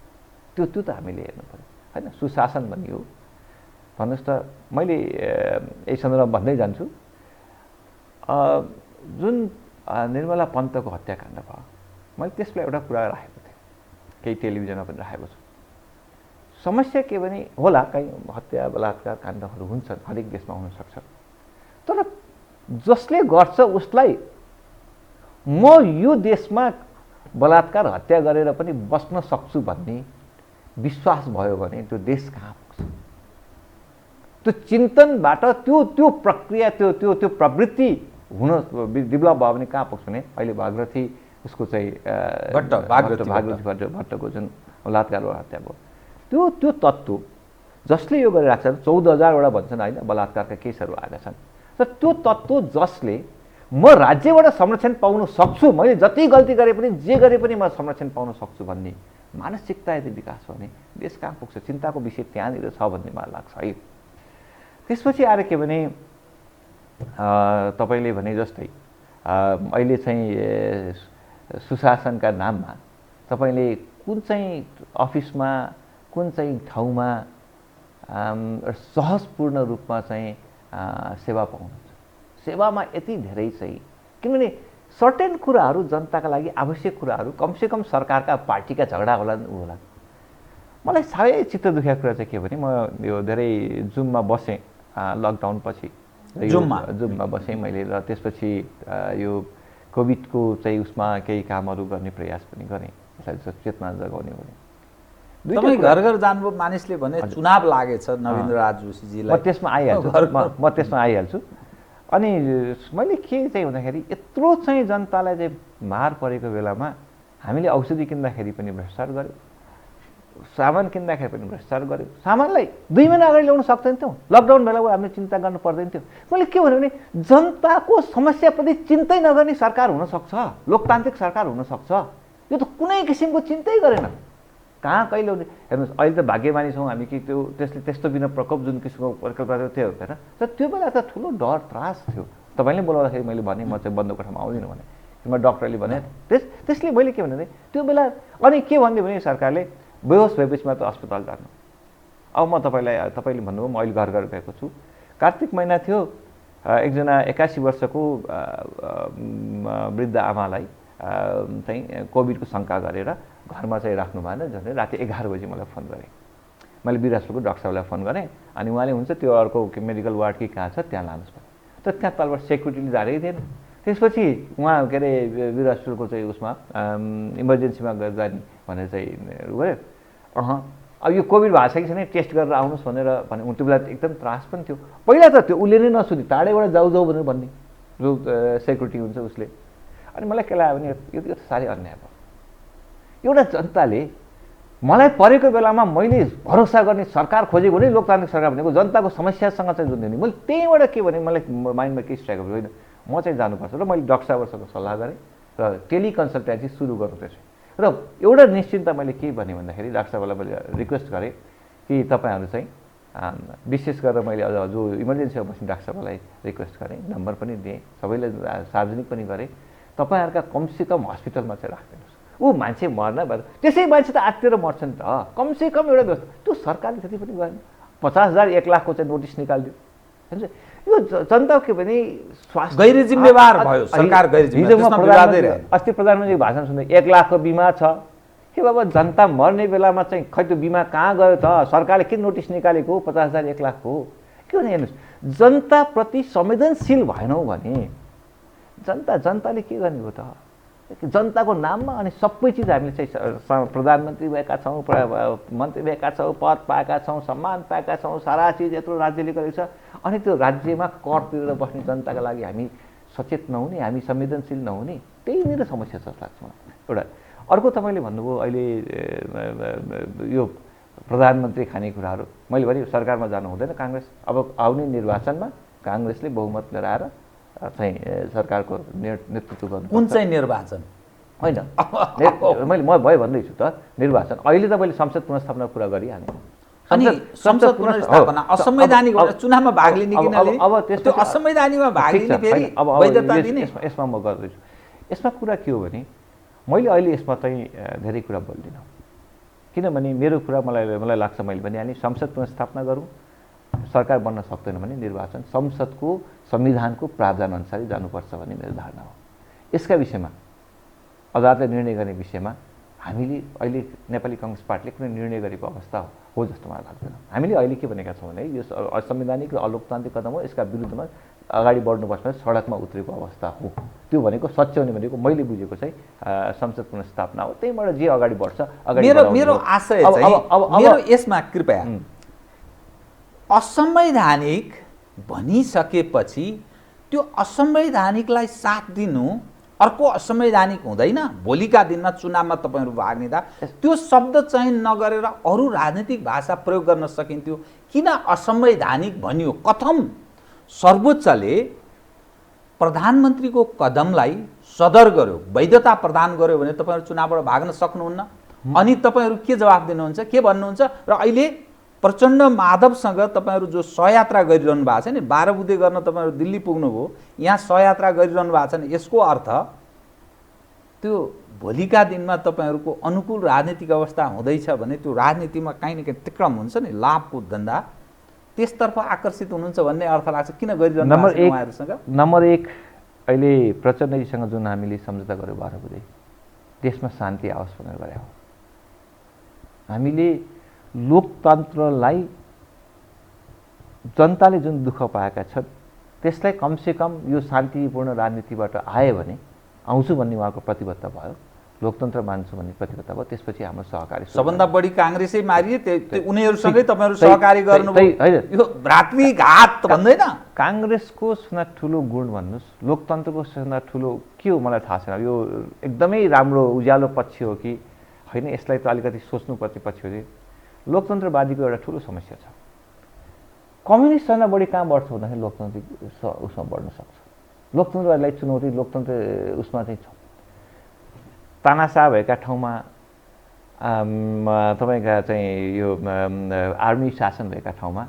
त्यो त हामीले हेर्नु पर्यो होइन। सुशासन भनियो भन्नुहोस् त। मैले यही सन्दर्भमा भन्दै जान्छु, जुन निर्मला पन्तको हत्याकाण्ड भयो, मैले त्यसलाई एउटा कुरा राखेको थिएँ, केही टेलिभिजनमा पनि राखेको छु। समस्या के भने होला कहीँ हत्या बलात्कार काण्डहरू हुन्छन्, हरेक देशमा हुनसक्छ, तर जसले गर्छ उसलाई म यो देशमा बलात्कार हत्या गरेर पनि बस्न सक्छु भन्ने विश्वास भयो भने त्यो देश कहाँ पुग्छ? त्यो चिन्तनबाट त्यो प्रक्रिया त्यो प्रवृत्ति हुन डेभलप भयो भने कहाँ पुग्छ भने अहिले भागरथी उसको चाहिँ भट्टको जुन बलात्कार हत्या भयो, त्यो तत्त्व जसले यो गरिरहेको छ, 14,000वटा भन्छन् होइन बलात्कारका केसहरू आएका छन्, तर त्यो तत्त्व जसले म राज्यबाट संरक्षण पाउन सक्छु, मैले जति गल्ती गरे पनि जे गरे पनि म संरक्षण पाउन सक्छु भन्ने मानसिकता यदि विकास हो भने देश कहाँ पुग्छ? चिन्ताको विषय त्यहाँनिर छ भन्ने मलाई लाग्छ है। त्यसपछि आएर के भने तपाईँले भने जस्तै अहिले चाहिँ सुशासनका नाममा तपाईँले कुन चाहिँ अफिसमा कुन चाहिँ ठाउँमा सहजपूर्ण रूपमा चाहिँ सेवा पाउनुहुन्छ। सेवामा यति धेरै चाहिँ, किनभने सर्टेन कुराहरू जनताका लागि आवश्यक कुराहरू कमसेकम सरकारका पार्टीका झगडा होला होला। मलाई साह्रै चित्त दुखेको कुरा चाहिँ के भने, म यो धेरै जुममा बसेँ लकडाउन पछि, जुममा बसेँ मैले, र त्यसपछि यो कोभिडको चाहिँ उसमा केही कामहरू गर्ने प्रयास पनि गरेँ, यसलाई चेतना जगाउने भने। तपाईँ घर घर जानुभयो, मानिसले भने चुनाव लागेछ नवीन राज जोशीजीलाई, म त्यसमा आइहाल्छु। अनि मैले के चाहिँ भन्दाखेरि यत्रो चाहिँ जनतालाई चाहिँ मार परेको बेलामा हामीले औषधि किन्दाखेरि पनि भ्रष्टाचार गऱ्यौँ, सामान किन्दाखेरि पनि भ्रष्टाचार गऱ्यौँ। सामानलाई 2 महिना अगाडि ल्याउन सक्दैनथ्यौँ, लकडाउन बेलामा हामीले चिन्ता गर्नु पर्दैन थियो। मैले के भने जनताको समस्याप्रति चिन्तै नगर्ने सरकार हुनसक्छ, लोकतान्त्रिक सरकार हुनसक्छ। यो त कुनै किसिमको चिन्तै गरेन। कहाँ कहिले हेर्नुहोस्, अहिले त भाग्यमानी छौँ हामी कि त्यसले त्यस्तो बिना प्रकोप जुन किसिमको परिकल्पना थियो होइन, तर त्यो बेला त ठुलो डर त्रास थियो। तपाईँले बोलाउँदाखेरि मैले भने म चाहिँ बन्द कोठामा आउँदिनँ भने, म डक्टरले भने त्यसले मैले के भने त्यो बेला अनि के भनिदियो भने सरकारले बेहोस भएपछि मात्र अस्पताल जानु। अब म तपाईँले भन्नुभयो, म अहिले घर घर गएको छु। कार्तिक महिना थियो, एकजना 81 वर्षको वृद्ध आमालाई चाहिँ कोभिडको शङ्का गरेर घरमा चाहिँ राख्नु भएन। झन् राति 11 बजी मलाई फोन गरेँ। मैले बिराजपुरको डाक्टर साहबलाई फोन गरेँ, अनि उहाँले हुन्छ त्यो अर्को मेडिकल वार्ड कि कहाँ छ त्यहाँ लानुहोस् भने। तर त्यहाँ तलबाट सेक्युरिटीले जानेकै थिएन। त्यसपछि उहाँ के अरे बिराजपुरको चाहिँ उसमा इमर्जेन्सीमा जाने भनेर चाहिँ गयो। अब यो कोभिड भएको छ कि छैन टेस्ट गरेर आउनुहोस् भनेर भने। त्यो बेला एकदम त्रास पनि थियो। पहिला त त्यो उसले नै नसुनि, टाढैबाट जाऊ भनेर भन्ने जो सेक्युरिटी हुन्छ उसले। अनि मलाई के लाग्यो भने यो त साह्रै अन्याय भयो। एउटा जनताले मलाई परेको बेलामा मैले भरोसा गर्ने सरकार खोजेको भने लोकतान्त्रिक सरकार भनेको जनताको समस्यासँग चाहिँ जुन थियो नि, मैले त्यहीँबाट के भने मलाई माइन्डमा केही स्ट्राइक भयो, होइन म चाहिँ जानुपर्छ। र मैले डाक्टर साहबसँग सल्लाह गरेँ र टेलिकन्सल्टेन्सी सुरु गर्नु त्यसै। र एउटा निश्चिन्त मैले के भने भन्दाखेरि डाक्टर साहबलाई मैले रिक्वेस्ट गरेँ कि तपाईँहरू चाहिँ विशेष गरेर मैले जो इमर्जेन्सीमा बस्ने डाक्टर साहबलाई रिक्वेस्ट गरेँ, नम्बर पनि दिएँ, सबैलाई सार्वजनिक पनि गरेँ, तपाईँहरूका कमसेकम हस्पिटलमा चाहिँ राखिदिनुहोस्। ऊ मान्छे मर्न भयो, त्यसै मान्छे त आत्तिएर मर्छ नि त। कमसेकम एउटा व्यवस्था त्यो सरकारले त्यति पनि गरेन। 50,000 1 लाखको चाहिँ नोटिस निकालिदियो। यो जनता के भने स्वास्थ्य गैर जिम्मेवार भयो, सरकार गैर जिम्मेवार। अस्ति प्रधानमन्त्रीको भाषण सुन्दै 1 लाखको बिमा छ। हे बाबा, जनता मर्ने बेलामा चाहिँ खै त्यो बिमा कहाँ गयो त? सरकारले किन नोटिस निकालेको 50,000 1 लाखको? के भने हेर्नुहोस्, जनताप्रति संवेदनशील भएनौँ भने जनताले के गर्ने हो त? जनताको नाममा अनि सबै चिज हामीले चाहिँ प्रधानमन्त्री भएका छौँ, मन्त्री भएका छौँ, पद पाएका छौँ, सम्मान पाएका छौँ, सारा चिज यत्रो राज्यले गरेको छ। अनि त्यो राज्यमा कर तिरेर बस्ने जनताका लागि हामी सचेत नहुने, हामी संवेदनशील नहुने, त्यहीँनिर समस्या छ लाग्छ मलाई। एउटा अर्को तपाईँले भन्नुभयो अहिले यो प्रधानमन्त्री खानेकुराहरू, मैले भने सरकारमा जानु हुँदैन काङ्ग्रेस। अब आउने निर्वाचनमा काङ्ग्रेसले बहुमत लिएर आएर चाहिँ सरकारको नेतृत्व गर्नु। कुन चाहिँ निर्वाचन होइन, म भयो भन्दैछु त निर्वाचन। अहिले त मैले संसद पुनर्स्थापना कुरा गरिहालेँ। अनि संसद पुनर्स्थापना असंवैधानिक चुनावमा भाग लिने किनले अब त्यस्तो असंवैधानिकमा भाग लिने फेरि वैधता दिने। यसमा म गर्दैछु। यसमा कुरा के हो भने मैले अहिले यसमा चाहिँ धेरै कुरा बोल्दिनँ, किनभने मेरो कुरा मलाई लाग्छ मैले भनिहालेँ, संसद पुनर्स्थापना गरौँ, सरकार बन्न सक्दैन भने निर्वाचन संसदको संविधानको प्रावधान अनुसार जानुपर्छ भन्ने मेरो धारणा हो। यसका विषयमा अदालतले निर्णय गर्ने विषयमा हामीले अहिले नेपाली काङ्ग्रेस पार्टीले कुनै निर्णय गरेको अवस्था हो जस्तो मलाई लाग्दैन। हामीले अहिले के भनेका छौँ भने यो असंवैधानिक र अलोकतान्त्रिक कदम हो, यसका विरुद्धमा अगाडि बढ्नुपर्छ भने सडकमा उत्रेको अवस्था हो। त्यो भनेको सच्याउने भनेको मैले बुझेको चाहिँ संसद पुनर्स्थापना हो। त्यहीबाट जे अगाडि बढ्छ अगाडि। मेरो आशय चाहिँ मेरो यसमा कृपया असंवैधानिक भनिसकेपछि त्यो असंवैधानिकलाई साथ दिनु अर्को असंवैधानिक हुँदैन। भोलिका दिनमा चुनावमा तपाईँहरू भाग लिँदा त्यो शब्द चयन नगरेर अरू राजनीतिक भाषा प्रयोग गर्न सकिन्थ्यो। किन असंवैधानिक भनियो? कथम सर्वोच्चले प्रधानमन्त्रीको कदमलाई सदर गर्यो, वैधता प्रदान गर्यो भने तपाईँहरू चुनावबाट भाग्न सक्नुहुन्न। अनि तपाईँहरू के जवाफ दिनुहुन्छ, के भन्नुहुन्छ? र अहिले प्रचण्ड माधवसँग तपाईँहरू जो सहयात्रा गरिरहनु भएको छ नि, 12 बुधे गर्न तपाईँहरू दिल्ली पुग्नुभयो, यहाँ सहयात्रा गरिरहनु भएको छ नि, यसको अर्थ त्यो भोलिका दिनमा तपाईँहरूको अनुकूल राजनीतिक अवस्था हुँदैछ भने त्यो राजनीतिमा काहीँ न काहीँ तिक्रम हुन्छ नि, लाभको धन्दा, त्यसतर्फ आकर्षित हुनुहुन्छ भन्ने अर्थ लाग्छ। किन गरिरहनु भएको छ उहाँहरूसँग? नम्बर 1 अहिले प्रचण्डजीसँग जुन हामीले सम्झौता गर्यो 12 बुधे देशमा शान्ति आओस् भनेर गरे हो। हामीले लोकतन्त्रलाई जनताले जुन दुःख पाएका छन् त्यसलाई कमसेकम यो शान्तिपूर्ण राजनीतिबाट आयो भने आउँछु भन्ने उहाँको प्रतिबद्धता भयो, लोकतन्त्र मान्छु भन्ने प्रतिबद्धता भयो। त्यसपछि हाम्रो सहकारी सबभन्दा बढी काङ्ग्रेसै मारिए, उनीहरूसँगै तपाईँहरू सहकारी गर्नुभयो। यो प्राथमिक हात भन्दैन। काङ्ग्रेसको सबभन्दा ठुलो गुण भन्नुहोस्, लोकतन्त्रको सबभन्दा ठुलो के हो मलाई थाहा छैन। यो एकदमै राम्रो उज्यालो पक्ष हो कि होइन, यसलाई त अलिकति सोच्नुपर्छ पक्ष हो कि लोकतन्त्रवादीको एउटा ठुलो समस्या छ। कम्युनिस्टभन्दा बढी कहाँ बढ्छ भन्दाखेरि लोकतान्त्रिक उसमा बढ्न सक्छ। लोकतन्त्रवादीलाई चुनौती लोकतन्त्र उसमा चाहिँ छ। तानासा भएका ठाउँमा तपाईँका चाहिँ यो आर्मी शासन भएका ठाउँमा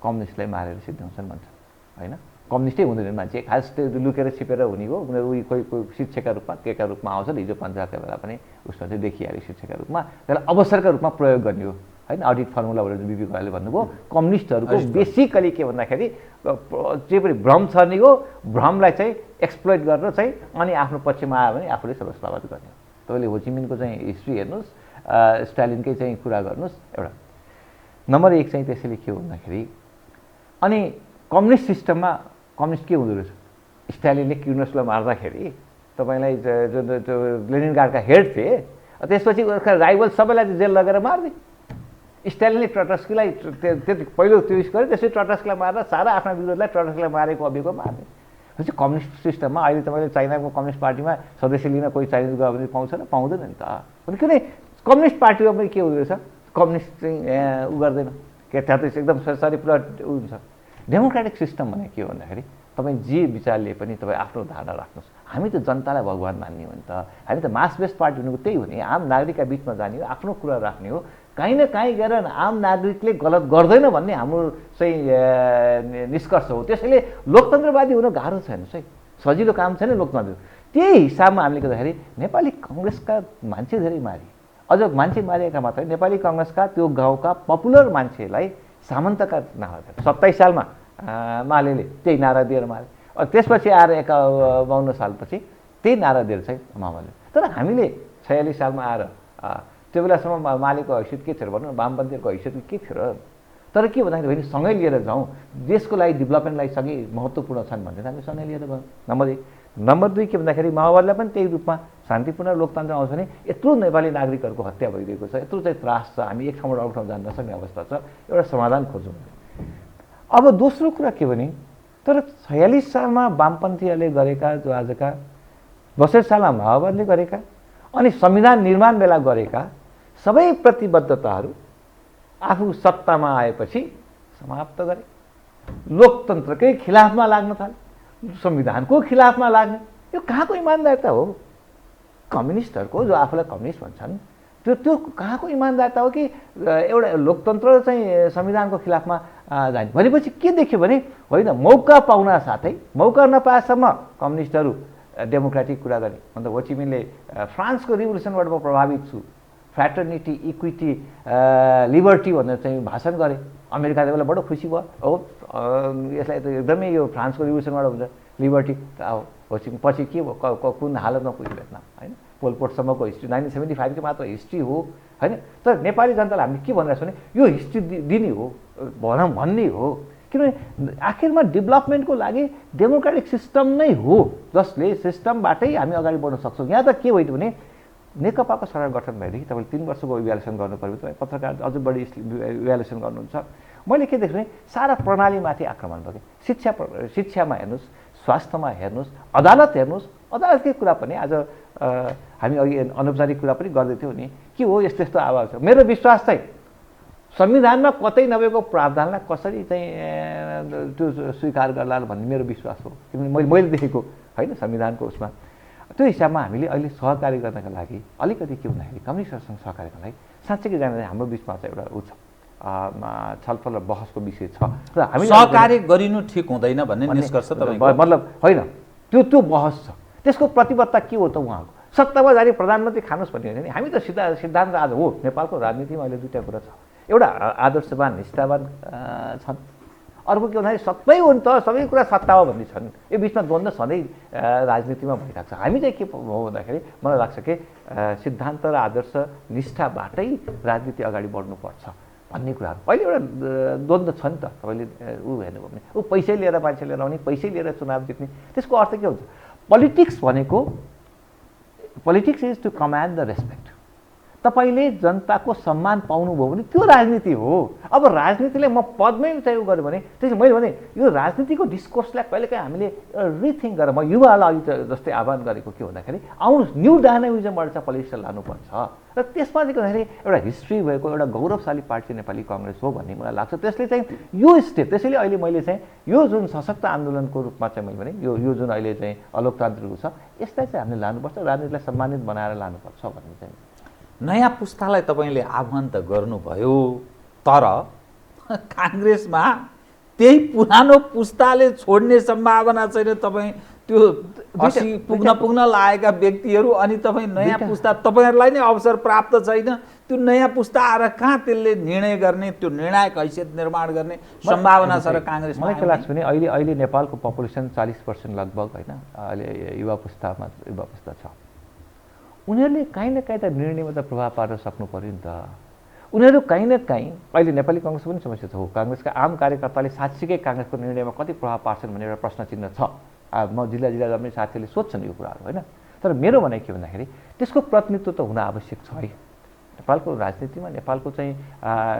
कम्युनिस्टलाई मारेर सिद्ध्याउँछन् भन्छन् होइन। कम्युनिस्टै हुँदैन मान्छे, खास त्यो लुकेर छिपेर हुने हो। उनीहरू उही कोही कोही शिक्षकका रूपमा केका रूपमा आउँछन्। हिजो पञ्चायतका बेला पनि उसमा चाहिँ देखिहाल्यो शिक्षकका रूपमा, त्यसलाई अवसरका रूपमा प्रयोग गर्ने हो होइन। अडिट फर्मुला भनेर बिपी गोयलले भन्नुभयो कम्युनिस्टहरूको बेसिकली के भन्दाखेरि जे पनि भ्रम छर्ने हो, भ्रमलाई चाहिँ एक्सप्लोइट गरेर चाहिँ अनि आफ्नो पक्षमा आयो भने आफूले सर्वस्वागत गर्ने हो। तपाईँले होचिमिनको चाहिँ हिस्ट्री हेर्नुहोस्, स्टालिनकै चाहिँ कुरा गर्नुहोस्। एउटा नम्बर 1 चाहिँ त्यसैले के हो भन्दाखेरि अनि कम्युनिस्ट सिस्टममा कम्युनिस्ट के हुँदो रहेछ, स्टालिनले क्युर्नसलाई मार्दाखेरि तपाईँलाई लेनिनग्राडका हेड थिए, त्यसपछि उसका राइभल सबैलाई जेल लगेर मारिदिए। स्टालिनले ट्रटस्कीलाई त्यति पहिलो त्यो उस गरे, त्यसपछि ट्रटस्कीलाई मारेर सारा आफ्ना विरोधलाई ट्रटस्कीलाई मारेको अभियोग मार्ने। त्यसपछि कम्युनिस्ट सिस्टममा अहिले तपाईँले चाइनाको कम्युनिस्ट पार्टीमा सदस्य लिन कोही चाइनिज गयो भने पाउँछ र पाउँदैन नि त। अनि किन कम्युनिस्ट पार्टीमा पनि के हुँदो रहेछ, कम्युनिस्ट चाहिँ उ गर्दैन के, त्यहाँ त एकदम सरसरी पुरा उ हुन्छ। डेमोक्रेटिक सिस्टम भने के हो भन्दाखेरि तपाईँ जे विचार लिए पनि तपाईँ आफ्नो धारणा राख्नुहोस्। हामी त जनतालाई भगवान् मान्ने हो नि त, हामी त मास बेस्ड पार्टी हुनुको त्यही हो नि, आम नागरिकका बिचमा जाने हो, आफ्नो कुरा राख्ने हो। काहीँ न काहीँ गएर आम नागरिकले गलत गर्दैन भन्ने हाम्रो चाहिँ निष्कर्ष हो। त्यसैले लोकतन्त्रवादी हुन गाह्रो छैन है, सजिलो काम छैन लोकतन्त्र। त्यही हिसाबमा हामीले गर्दाखेरि नेपाली कङ्ग्रेसका मान्छे धेरै मारे, अझ मान्छे मारिएका मात्रै नेपाली कङ्ग्रेसका त्यो गाउँका पपुलर मान्छेलाई सामन्तका नारा दिएर 27 सालमा मालेले त्यही नारा दिएर मारे। त्यसपछि आएर 52 सालपछि त्यही नारा दिएर चाहिँ माओवादीले। तर हामीले 46 सालमा आएर त्यो बेलासम्म मालेको हैसियत के थियो र भन्नु, वामपन्थीहरूको हैसियत के थियो र। तर के भन्दाखेरि होइन सँगै लिएर जाउँ, देशको लागि डेभलपमेन्टलाई सँगै महत्त्वपूर्ण छन् भन्ने हामी सँगै लिएर गयौँ। नम्बर 1। नम्बर 2 के भन्दाखेरि माओवादीलाई पनि त्यही रूपमा शान्तिपूर्ण लोकतन्त्र आउँछ भने यत्रो नेपाली नागरिकहरूको हत्या भइरहेको छ, यत्रो चाहिँ त्रास छ, हामी एक ठाउँबाट अर्को ठाउँ जान नसक्ने अवस्था छ, एउटा समाधान खोजौँ। अब दोस्रो कुरा के भने तर 46 सालमा वामपन्थीहरूले गरेका जो आजका 62 सालमा माओवादीले गरेका अनि संविधान निर्माण बेला गरेका सबै प्रतिबद्धताहरू आफू सत्तामा आएपछि समाप्त गरे। लोकतन्त्रकै खिलाफमा लाग्न थाले, संविधानको खिलाफमा लाग्ने, यो कहाँको इमान्दारिता हो? कम्युनिस्टहरूको जो आफूलाई कम्युनिस्ट भन्छन् त्यो कहाँको इमान्दारिता हो कि एउटा लोकतन्त्र चाहिँ संविधानको खिलाफमा जाने। भनेपछि के देख्यो भने होइन मौका पाउन साथै मौका नपाएसम्म कम्युनिस्टहरू डेमोक्रेटिक कुरा गर्ने। अन्त होचिमिनले फ्रान्सको रिभोल्युसनबाट म प्रभावित छु, फ्र्याटर्निटी इक्विटी लिबर्टी भनेर चाहिँ भाषण गरे। अमेरिकाले बेला बडो खुसी भयो, हो यसलाई त एकदमै यो फ्रान्सको रिभोल्युसनबाट हुन्छ लिबर्टी। अब होचिमिन पछि के भयो, कुन हालतमा पुग्यो भेटनाम होइन। पोलपोटसम्मको हिस्ट्री 1975 को मात्र हिस्ट्री हो होइन। तर नेपाली जनतालाई हामीले के भनिरहेको छ भने यो हिस्ट्री दिने हो भनौँ भन्ने हो, किनभने आखिरमा डेभलपमेन्टको लागि डेमोक्रेटिक सिस्टम नै हो जसले सिस्टमबाटै हामी अगाडि बढ्न सक्छौँ। यहाँ त के भयो भने नेकपाको सरकार गठन भएदेखि तपाईँले 3 वर्षको इभ्यालुएसन गर्नुपर्यो, तपाईँ पत्रकार अझ बढी इभ्यालुएसन गर्नुहुन्छ। मैले के देख्ने सारा प्रणालीमाथि आक्रमण भयो। शिक्षामा हेर्नुहोस्, स्वास्थ्यमा हेर्नुहोस्, अदालत हेर्नुहोस्। अदालतकै कुरा पनि आज हामी अघि अनौपचारिक कुरा पनि गर्दै थियौँ नि, के हो यस्तो यस्तो आवाज छ। मेरो विश्वास चाहिँ संविधानमा कतै नभएको प्रावधानलाई कसरी चाहिँ त्यो स्वीकार गर्ला भन्ने मेरो विश्वास हो, किनभने मैले देखेको होइन संविधानको उसमा। त्यो हिसाबमा हामीले अहिले सहकारी गर्नका लागि अलिकति के भन्दाखेरि कम्युनिस्टहरूसँग सहकारी गर्नका लागि साँच्चै जाँदा हाम्रो बिचमा चाहिँ एउटा ऊ छ, छलफल र बहसको विषय छ र हामी सहकारी गरिनु ठिक हुँदैन भन्ने निष्कर्ष तपाईँको मतलब होइन। त्यो बहस छ, त्यसको प्रतिबद्धता के हो त उहाँको सत्तामा जाने प्रधानमन्त्री खानुहोस् भन्ने होइन नि। हामी त सिद्धान्त आज हो नेपालको राजनीतिमा अहिले 2टा कुरा छ, एउटा आदर्शवान निष्ठावान छन् अर्को के भन्दाखेरि सबै हो नि त, सबै कुरा सत्ता हो भन्ने छन्। यो बिचमा द्वन्द्व सधैँ राजनीतिमा भइरहेको छ। हामी चाहिँ के हो भन्दाखेरि मलाई लाग्छ कि सिद्धान्त र आदर्श निष्ठाबाटै राजनीति अगाडि बढ्नुपर्छ भन्ने कुराहरू। अहिले एउटा द्वन्द्व छ नि त, तपाईँले ऊ हेर्नुभयो भने ऊ पैसै लिएर मान्छे लिएर आउने, पैसै लिएर चुनाव जित्ने, त्यसको अर्थ के हुन्छ? Politics is to command the respect. तपाईँले जनताको सम्मान पाउनुभयो भने त्यो राजनीति हो। अब राजनीतिले म पदमै चाहिँ उ गऱ्यो भने त्यसै मैले भने यो राजनीतिको डिस्कोर्सलाई कहिलेकाहीँ हामीले रिथिङ्क गरेर, म युवाहरूलाई अघि जस्तै आह्वान गरेको के भन्दाखेरि आउनुहोस् न्यू डायनामिजमबाट चाहिँ पोलिटिक्सलाई लानुपर्छ र त्यसमा चाहिँ भन्दाखेरि एउटा हिस्ट्री भएको एउटा गौरवशाली पार्टी नेपाली कङ्ग्रेस हो भन्ने मलाई लाग्छ। त्यसले चाहिँ यो स्टेप, त्यसैले अहिले मैले चाहिँ यो जुन सशक्त आन्दोलनको रूपमा चाहिँ मैले भने यो जुन अहिले चाहिँ अलोकतान्त्रिक छ यसलाई चाहिँ हामीले लानुपर्छ, राजनीतिलाई सम्मानित बनाएर लानुपर्छ भन्ने चाहिँ। नयाँ पुस्तालाई तपाईँले आह्वान त गर्नुभयो, तर काङ्ग्रेसमा त्यही पुरानो पुस्ताले छोड्ने सम्भावना छैन। तपाईँ त्यो 80 पुग्न लागेका व्यक्तिहरू अनि तपाईँ नयाँ पुस्ता, तपाईँहरूलाई नै अवसर प्राप्त छैन। त्यो नयाँ पुस्ता आएर कहाँ त्यसले निर्णय गर्ने, त्यो निर्णायक हैसियत निर्माण गर्ने सम्भावना छ र काङ्ग्रेसमा? मलाई के लाग्छ भने अहिले नेपालको पपुलेसन 40% लगभग होइन, अहिले युवा पुस्ता छ। उनीहरूले काहीँ न काहीँ त निर्णयमा त प्रभाव पार्न सक्नु पऱ्यो नि त। उनीहरू काहीँ न काहीँ अहिले नेपाली कङ्ग्रेसको पनि समस्या छ। हो, काङ्ग्रेसका आम कार्यकर्ताले साँच्चीकै काङ्ग्रेसको निर्णयमा कति प्रभाव पार्छन् भन्ने एउटा प्रश्न चिन्ह छ। म जिल्ला पनि साथीहरूले सोध्छन् यो कुराहरू होइन। तर मेरो भनाइ के भन्दाखेरि त्यसको प्रतिनिधित्व त हुन आवश्यक छ है। नेपालको राजनीतिमा, नेपालको चाहिँ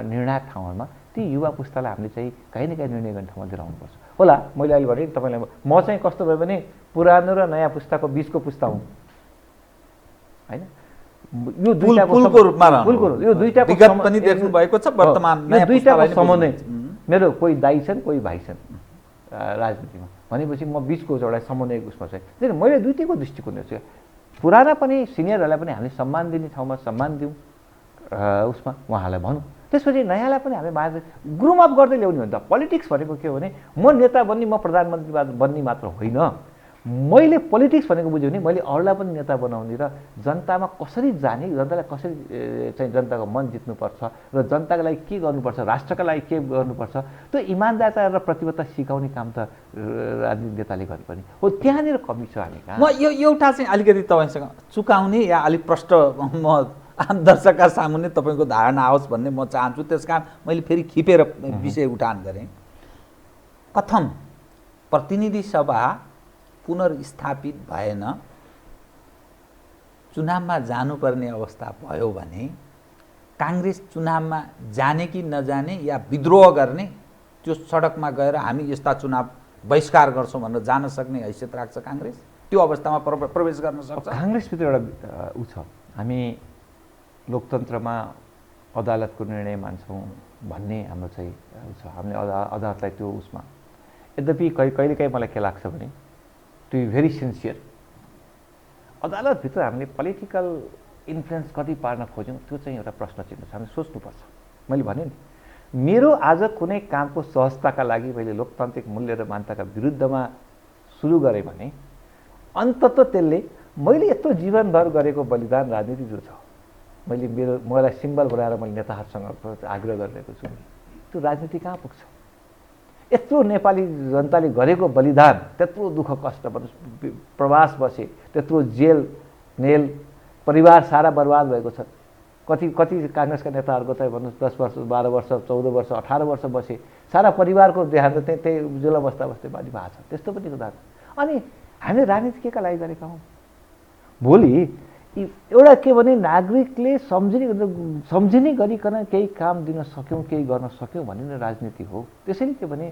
निर्णायक ठाउँहरूमा ती युवा पुस्तालाई हामीले चाहिँ काहीँ न काहीँ निर्णय गर्ने ठाउँमा लिएर आउनुपर्छ होला। मैले अहिले भने तपाईँलाई म चाहिँ कस्तो भयो भने पुरानो र नयाँ पुस्ताको बिचको पुस्ता हुँ होइन। यो दुईटाको रूपमा यो दुईटाको विगत पनि देख्नु भएको छ, वर्तमान यो दुईटाको समन्वय। मेरो कोही दाइ छन्, कोही भाइ छन् राजनीतिमा भनेपछि म बिचको एउटा समन्वय उसमा चाहिँ त्यही मैले दुईटैको दृष्टिकोण हेर्छु। पुराना पनि सिनियरहरूलाई पनि हामीले सम्मान दिने ठाउँमा सम्मान दिउँ, उसमा उहाँहरूलाई भनौँ। त्यसपछि नयाँलाई पनि हामी बाहिर ग्रुम अप गर्दै ल्याउने हो नि त। पोलिटिक्स भनेको के हो भने म नेता बन्ने, म प्रधानमन्त्री बन्ने मात्र होइन। मैले पोलिटिक्स भनेको बुझ्यो भने मैले अरूलाई पनि नेता बनाउने र जनतामा कसरी जाने, जनतालाई कसरी चाहिँ जनताको मन जित्नुपर्छ र जनताको लागि के गर्नुपर्छ, राष्ट्रका लागि के गर्नुपर्छ, त्यो इमान्दारता र प्रतिबद्धता सिकाउने काम त राजनीतिक नेताले गर्नुपर्ने हो। त्यहाँनिर कमी छ हामी कहाँ। म यो एउटा चाहिँ अलिकति तपाईँसँग चुकाउने या अलिक प्रष्ट म आम दर्शकका सामुन्ने तपाईँको धारणा आओस् भन्ने म चाहन्छु। त्यस कारण मैले फेरि खिपेर विषय उठान गरेँ। कथम प्रतिनिधि सभा पुनर्स्थापित भएन, चुनावमा जानुपर्ने अवस्था भयो भने काङ्ग्रेस चुनावमा जाने कि नजाने या विद्रोह गर्ने, त्यो सडकमा गएर हामी यस्ता चुनाव बहिष्कार गर्छौँ भनेर जान सक्ने हैसियत राख्छ काङ्ग्रेस? त्यो अवस्थामा प्रवेश गर्न सक्छ? काङ्ग्रेसभित्र एउटा ऊ छ, हामी लोकतन्त्रमा अदालतको निर्णय मान्छौँ भन्ने हाम्रो चाहिँ छ। हामीले अदालतलाई त्यो उसमा, यद्यपि कहिलेकाहीँ मलाई के लाग्छ भने टु बी भेरी सिन्सियर, अदालतभित्र हामीले पोलिटिकल इन्फ्लुएन्स कति पार्न खोज्यौँ त्यो चाहिँ एउटा प्रश्न चिन्ह छ। हामीले सोच्नुपर्छ। मैले भने नि मेरो आज कुनै कामको सहजताका लागि मैले लोकतान्त्रिक मूल्य र मान्यताका विरुद्धमा सुरु गरेँ भने अन्ततः त्यसले मैले यत्रो जीवनभर गरेको बलिदान राजनीति जो छ, मलाई सिम्बल बनाएर मैले नेताहरूसँग आग्रह गरिरहेको छु, त्यो राजनीति कहाँ पुग्छ? यत्रो नेपाली जनताले गरेको बलिदान, त्यत्रो दुःख कष्ट, प्रवास बसे, त्यत्रो जेल नेल, परिवार सारा बर्बाद भएको छ। कति काङ्ग्रेसका नेताहरूको चाहिँ भन्नुहोस् 10 वर्ष 12 वर्ष 14 वर्ष 18 वर्ष बसे, सारा परिवारको देहान्त त्यही जेल अवस्था बस्दै बानी भएको छ। त्यस्तो पनि उदाहरण। अनि हामीले राजनीति केका लागि गरेका हौँ? भोलि एउटा के भने नागरिकले सम्झिने गरिकन केही काम दिन सक्यौँ, केही गर्न सक्यौँ भन्ने नै राजनीति हो। त्यसैले के भने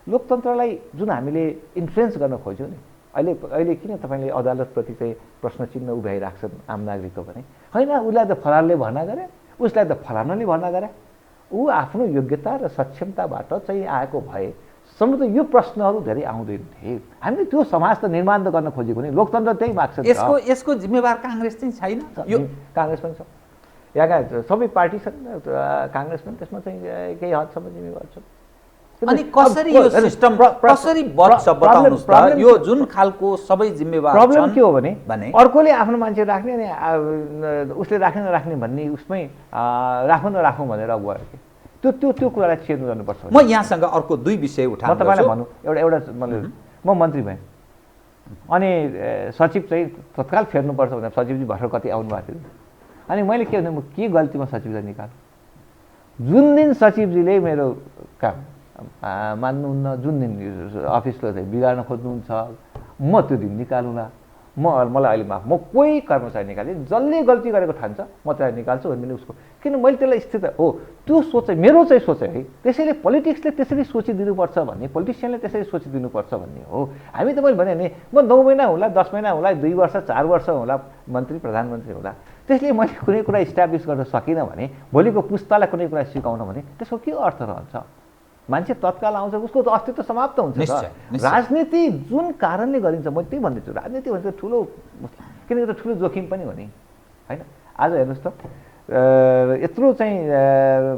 लोकतन्त्रलाई जुन हामीले इन्फ्लुएन्स गर्न खोज्यौँ नि, अहिले किन तपाईँले अदालतप्रति चाहिँ प्रश्न चिन्ह उभ्याइराख्छन् आम नागरिकको भने? होइन, उसलाई त फलानले भर्ना गरे, उसलाई त फलानाले भर्ना गरे, ऊ आफ्नो योग्यता र सक्षमताबाट चाहिँ आएको भए सम्म त यो प्रश्नहरू धेरै आउँदैन थिए। हामीले त्यो समाज त निर्माण त गर्न खोजेको नि, लोकतन्त्र त्यही माग्छ। यसको जिम्मेवार काङ्ग्रेस चाहिँ छैन? यो काङ्ग्रेस पनि छ, यहाँका सबै पार्टी छन्, काङ्ग्रेस पनि त्यसमा चाहिँ केही हदसम्म जिम्मेवार छ। अनि कसरी यो सिस्टम कसरी बच्छ बताउनुस् त? यो जुन खालको सबै जिम्मेवार प्रब्लम के हो भने अर्कोले आफ्नो मान्छे राख्ने अनि उसले राख्ने नराख्ने भन्ने उसमै राखौँ नराखौँ भनेर गयो कि त्यो कुरालाई चेन्ज गर्नुपर्छ। म यहाँसँग अर्को 2 विषय म उठाउँछु। तपाईँलाई भन्नु एउटा म मन्त्री भएँ अनि सचिव चाहिँ तत्काल फेर्नुपर्छ भनेर सचिवजी भर्खर कति आउनु भएको थियो अनि मैले के भने म के गल्तीमा सचिवलाई निकाल्नु जुन दिन सचिवजीले मेरो काम मान्नुहुन्न जुन दिन अफिसलाई चाहिँ बिगार्न खोज्नुहुन्छ म त्यो दिन निकालुला मलाई अहिले माफ म कोही कर्मचारी निकाल्दिनँ जसले गल्ती गरेको ठान्छ म त्यसलाई निकाल्छु भने उसको किन मैले त्यसलाई स्थित हो त्यो सोच मेरो चाहिँ सोच है त्यसैले पोलिटिक्सले त्यसरी सोचिदिनुपर्छ भन्ने पोलिटिसियनले त्यसरी सोचिदिनुपर्छ भन्ने हो। हामी त मैले भने नि म 9 महिना होला 10 महिना होला 2 वर्ष 4 वर्ष होला मन्त्री प्रधानमन्त्री होला त्यसले मैले कुनै कुरा इस्टाब्लिस गर्न सकिनँ भने भोलिको पुस्तालाई कुनै कुरा सिकाउन भने त्यसको के अर्थ रहन्छ? मान्छे तत्काल आउँछ उसको त अस्तित्व समाप्त हुन्छ। राजनीति जुन कारणले गरिन्छ म त्यही भन्दैछु राजनीति भनेको ठुलो किनकि त ठुलो जोखिम पनि हो नि होइन। आज हेर्नुहोस् त यत्रो चाहिँ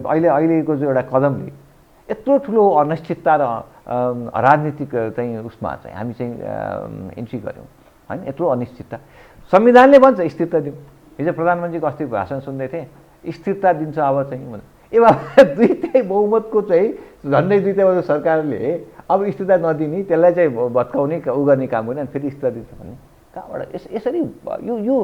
अहिलेको जो एउटा कदमले यत्रो ठुलो अनिश्चितता र राजनीतिक चाहिँ उसमा चाहिँ हामी चाहिँ इन्ट्री गऱ्यौँ होइन। यत्रो अनिश्चितता संविधानले भन्छ स्थिरता दिउँ। हिजो प्रधानमन्त्रीको अस्ति भाषण सुन्दै थिएँ स्थिरता दिन्छ अब चाहिँ ए बाबा 2/3 बहुमतको चाहिँ झन्डै 2/3 सरकारले अब स्थिरता नदिने त्यसलाई चाहिँ भत्काउने उ गर्ने काम गर्ने अनि फेरि स्थिरता दिन्छ भने कहाँबाट यसरी यो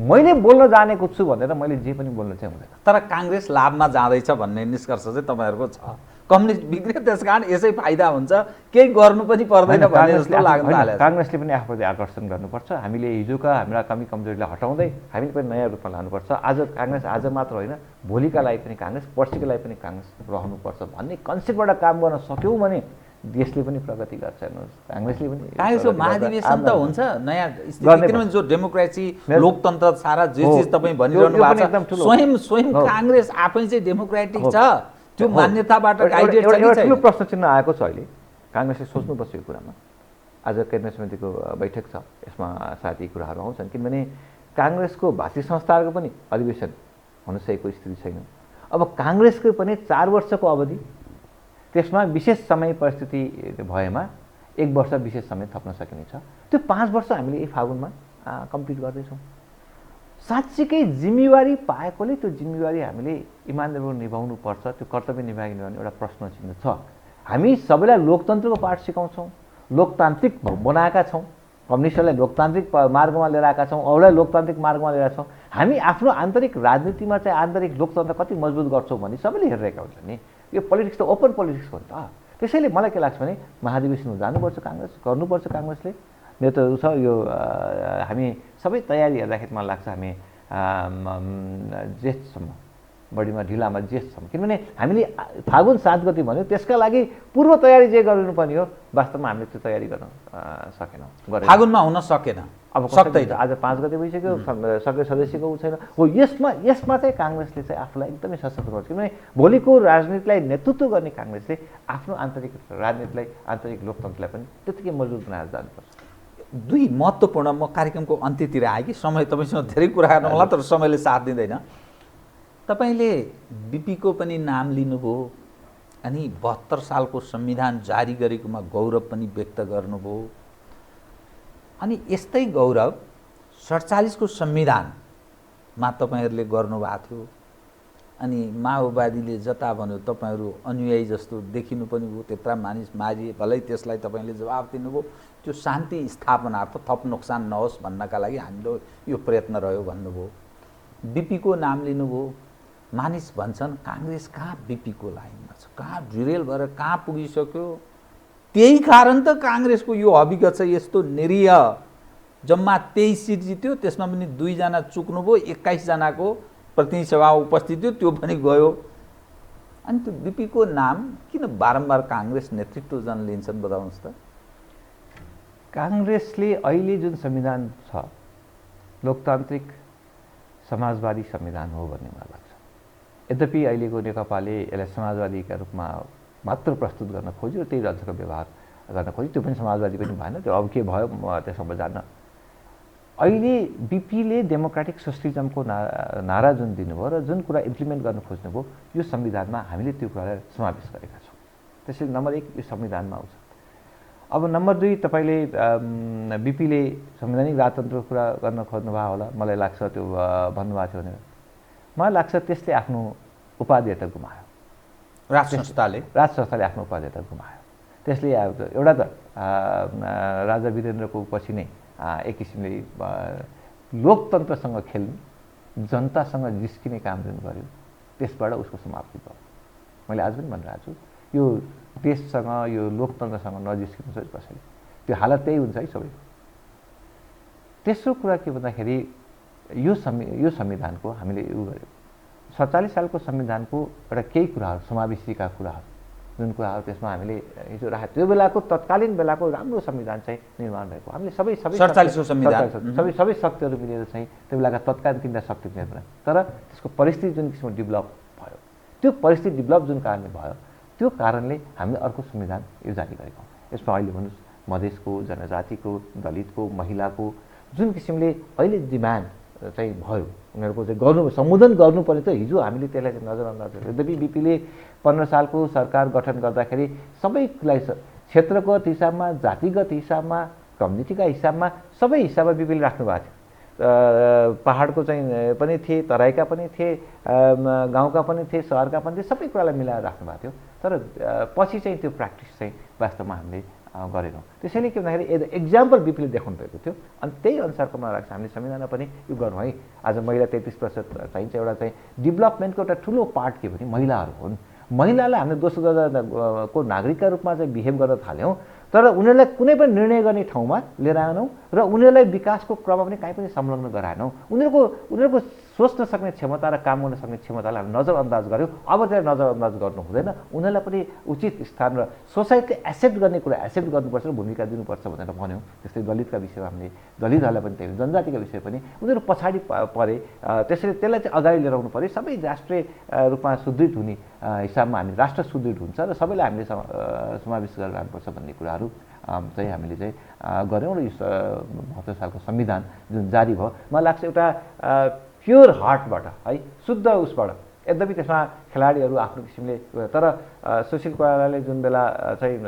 मैले बोल्न जानेको छु भनेर मैले जे पनि बोल्न चाहिँ हुँदैन। तर काङ्ग्रेस लाभमा जाँदैछ भन्ने निष्कर्ष चाहिँ तपाईँहरूको छ। कम्युनिस्ट बिग्रियो त्यसकारण यसै फाइदा हुन्छ केही गर्नु पनि पर्दैन भन्ने जस्तो लाग्न थाल्यो। काङ्ग्रेसले पनि आफूले आकर्षण गर्नुपर्छ। हामीले हिजोका हाम्रा कमी कमजोरीलाई हटाउँदै हामीले पनि नयाँ रूपमा लानुपर्छ। आज काङ्ग्रेस आज मात्र होइन भोलिका लागि पनि काङ्ग्रेस पर्सिका लागि पनि काङ्ग्रेस रहनुपर्छ भन्ने कन्सेप्टबाट काम गर्न सक्यौँ भने देशले पनि प्रगति गर्छ। काङ्ग्रेसले पनि काङ्ग्रेसको महाधिवेशन त हुन्छ नयाँ स्थिति किनभने जो डेमोक्रेसी लोकतन्त्र सारा जे चिज तपाईँ भनिरहनु भएको छ स्वयं काङ्ग्रेस आफै चाहिँ डेमोक्रेटिक छ त्यो मान्यताबाट गाइडेड छ। एउटा ठुलो प्रश्न चिन्ह आएको छ अहिले काङ्ग्रेसले सोच्नुपर्छ यो कुरामा। आज केन्द्रीय समितिको बैठक छ यसमा सायद यी कुराहरू आउँछन् किनभने काङ्ग्रेसको भातृ संस्थाहरूको पनि अधिवेशन हुन सकेको स्थिति छैन। अब काङ्ग्रेसको पनि 4 वर्षको अवधि त्यसमा विशेष समय परिस्थिति भएमा 1 वर्ष विशेष समय थप्न सकिनेछ। त्यो 5 वर्ष हामीले यही फागुनमा कम्प्लिट गर्दैछौँ। साँच्चीकै जिम्मेवारी पाएकोले त्यो जिम्मेवारी हामीले इमानदारीपूर्वक निभाउनु पर्छ। त्यो कर्तव्य निभाइनु भने एउटा प्रश्न चिन्ह छ। हामी सबैलाई लोकतन्त्रको पाठ सिकाउँछौँ लोकतान्त्रिक बनाएका छौँ कम्युनिस्टलाई लोकतान्त्रिक मार्गमा लिएर आएका छौँ अरूलाई लोकतान्त्रिक मार्गमा लिएर छौँ। हामी आफ्नो आन्तरिक राजनीतिमा चाहिँ आन्तरिक लोकतन्त्र कति मजबुत गर्छौँ भन्ने सबैले हेरिरहेका हुन्छन् नि। यो पोलिटिक्स त ओपन पोलिटिक्स हो नि त। त्यसैले मलाई के लाग्छ भने महाधिवेशनमा जानुपर्छ काङ्ग्रेस गर्नुपर्छ काङ्ग्रेसले। मेरो त छ यो हामी सबै तयारी हेर्दाखेरि मलाई लाग्छ हामी जेठसम्म बढीमा ढिलामा जेठसम्म किनभने हामीले फागुन 7 गते भन्यो त्यसका लागि पूर्व तयारी जे गर्नुपर्ने हो वास्तवमा हामीले त्यो तयारी गर्न सकेनौँ। फागुनमा हुन सकेन अब सक्दैन। आज 5 गते भइसक्यो सक्रिय सदस्यको उ छैन हो। यसमा चाहिँ काङ्ग्रेसले चाहिँ आफूलाई एकदमै सशक्त गर्छ किनभने भोलिको राजनीतिलाई नेतृत्व गर्ने काङ्ग्रेसले आफ्नो आन्तरिक राजनीतिलाई आन्तरिक लोकतन्त्रलाई पनि त्यतिकै मजबुत बनाएर जानुपर्छ। 2 महत्त्वपूर्ण म कार्यक्रमको अन्त्यतिर आएँ कि समय तपाईँसँग धेरै कुरा गर्न होला तर समयले साथ दिँदैन। तपाईँले बिपीको पनि नाम लिनुभयो अनि 72 सालको संविधान जारी गरेकोमा गौरव पनि व्यक्त गर्नुभयो अनि यस्तै गौरव 47 को संविधानमा तपाईँहरूले गर्नुभएको थियो अनि माओवादीले जता भन्यो तपाईँहरू अनुयायी जस्तो देखिनु पनि भयो त्यत्रा मानिस मारिए भलै त्यसलाई तपाईँले जवाब दिनुभयो त्यो शान्ति स्थापनार्थ थप नोक्सान नहोस् भन्नका लागि हाम्रो यो प्रयत्न रह्यो भन्नुभयो। बिपीको नाम लिनुभयो मानिस भन्छन् काङ्ग्रेस कहाँ बिपीको लाइनमा छ कहाँ ड्रिरेल भएर कहाँ पुगिसक्यो त्यही कारण त काङ्ग्रेसको यो हविगत छ यस्तो निरीह जम्मा 23 सिट जित्यो त्यसमा पनि 2 जना चुक्नुभयो 21 जनाको प्रतिनिधि सभामा उपस्थित थियो त्यो पनि गयो अनि त्यो बिपीको नाम किन बारम्बार काङ्ग्रेस नेतृत्वजन लिन्छन् बताउनुहोस् त। काङ्ग्रेसले अहिले जुन संविधान छ लोकतान्त्रिक समाजवादी संविधान हो भन्ने मलाई लाग्छ। यद्यपि अहिलेको नेकपाले यसलाई समाजवादीका रूपमा मात्र प्रस्तुत गर्न खोज्यो त्यही राज्यको व्यवहार गर्न खोज्यो त्यो पनि समाजवादी पनि भएन। त्यो अब के भयो म त्यसमा जान्न। अहिले बिपीले डेमोक्रेटिक सोशलिजमको नारा जुन दिनुभयो र जुन कुरा इम्प्लिमेन्ट गर्न खोज्नुभयो यो संविधानमा हामीले त्यो कुरालाई समावेश गरेका छौँ। त्यसैले नम्बर 1 यो संविधानमा आउँछ। अब नम्बर 2 तपाईँले बिपीले संवैधानिक राजतन्त्रको कुरा गर्न खोज्नुभयो होला मलाई लाग्छ त्यो भन्नुभएको थियो भनेर मलाई लाग्छ त्यसले आफ्नो उपादेयता गुमायो। राज संस्थाले आफ्नो उपाध्यक्ष गुमायो। त्यसले एउटा त राजा वीरेन्द्रको पछि नै एक किसिमले लोकतन्त्रसँग खेल्नु, जनतासँग जिस्किने काम जुन गर्यो, त्यसबाट उसको समाप्ति भयो। मैले आज पनि भनिरहेको छु, यो देशसँग यो लोकतन्त्रसँग नजिस्किनु चाहिँ कसैले, त्यो हालत त्यही हुन्छ है सबैको। तेस्रो कुरा के भन्दाखेरि यो संविधानको हामीले यो गर्यो 47 सालको संविधानको एउटा केही कुराहरू समावेशीका कुराहरू जुन कुराहरू त्यसमा हामीले हिजो राखेको त्यो बेलाको तत्कालीन बेलाको राम्रो संविधान चाहिँ निर्माण भएको। हामीले सबै 47 संविधान सबै शक्तिहरू मिलेर चाहिँ त्यो बेलाका तत्कालीन किन्दा शक्ति मिलेर, तर त्यसको परिस्थिति जुन किसिमको डेभलप भयो, त्यो परिस्थिति डेभलप जुन कारणले भयो, त्यो कारणले हामीले अर्को संविधान यो जारी गरेको। यसमा अहिले भन्नुहोस् मधेसको, जनजातिको, दलितको, महिलाको जुन किसिमले अहिले डिमान्ड चाहिँ भयो, उनीहरूको चाहिँ सम्बोधन गर्नुपर्ने त हिजो हामीले त्यसलाई चाहिँ नजरअन्दाज गर्यो। यद्यपि बिपीले 15 सालको सरकार गठन गर्दाखेरि सबैलाई क्षेत्रगत हिसाबमा, जातिगत हिसाबमा, कम्युनिटीका हिसाबमा सबै हिसाबमा बिपीले राख्नु भएको थियो। पहाडको चाहिँ पनि थिए, तराईका पनि थिए, गाउँका पनि थिए, सहरका पनि थिए, सबै कुरालाई मिलाएर राख्नु भएको थियो। तर पछि चाहिँ त्यो प्र्याक्टिस चाहिँ वास्तवमा हामीले गरेनौँ। त्यसैले के भन्दाखेरि एक्जाम्पल बिपीले देखाउनु भएको थियो अनि त्यही अनुसारको मलाई लाग्छ हामीले संविधानमा पनि यो गरौँ है। आज महिला 33% चाहिन्छ। एउटा चाहिँ डेभलपमेन्टको एउटा ठुलो पार्ट के भने महिलाहरू हुन्। महिलालाई हामीले दोस्रो दर्जाको नागरिकका रूपमा चाहिँ बिहेभ गर्न थाल्यौँ, तर उनीहरूलाई कुनै पनि निर्णय गर्ने ठाउँमा लिएर आएनौँ र उनीहरूलाई विकासको क्रममा पनि कहीँ पनि संलग्न गराएनौँ। उनीहरूको सोच्न सक्ने क्षमता र काम गर्न सक्ने क्षमतालाई हामीले नजरअन्दाज गऱ्यौँ। अब त्यसलाई नजरअन्दाज गर्नु हुँदैन, उनीहरूलाई पनि उचित स्थान र सोसाइटीले एक्सेप्ट गर्ने कुरा एक्सेप्ट गर्नुपर्छ र भूमिका दिनुपर्छ भनेर भन्यौँ। त्यस्तै दलितका विषयमा हामीले दलितहरूलाई पनि त्यही, जनजातिका विषय पनि उनीहरू पछाडि परे, त्यसैले त्यसलाई चाहिँ अगाडि लिएर आउनु पऱ्यो। सबै राष्ट्रिय रूपमा सुदृढ हुने हिसाबमा हामी राष्ट्र सुदृढ हुन्छ र सबैलाई हामीले समावेश गरेर लानुपर्छ भन्ने कुराहरू चाहिँ हामीले चाहिँ गऱ्यौँ र यो 72 सालको संविधान जुन जारी भयो मलाई लाग्छ एउटा प्योर हार्टबाट है, शुद्ध उसबाट। यद्यपि त्यसमा खेलाडीहरू आफ्नो किसिमले, तर सुशील कोइरालाले जुन बेला चाहिँ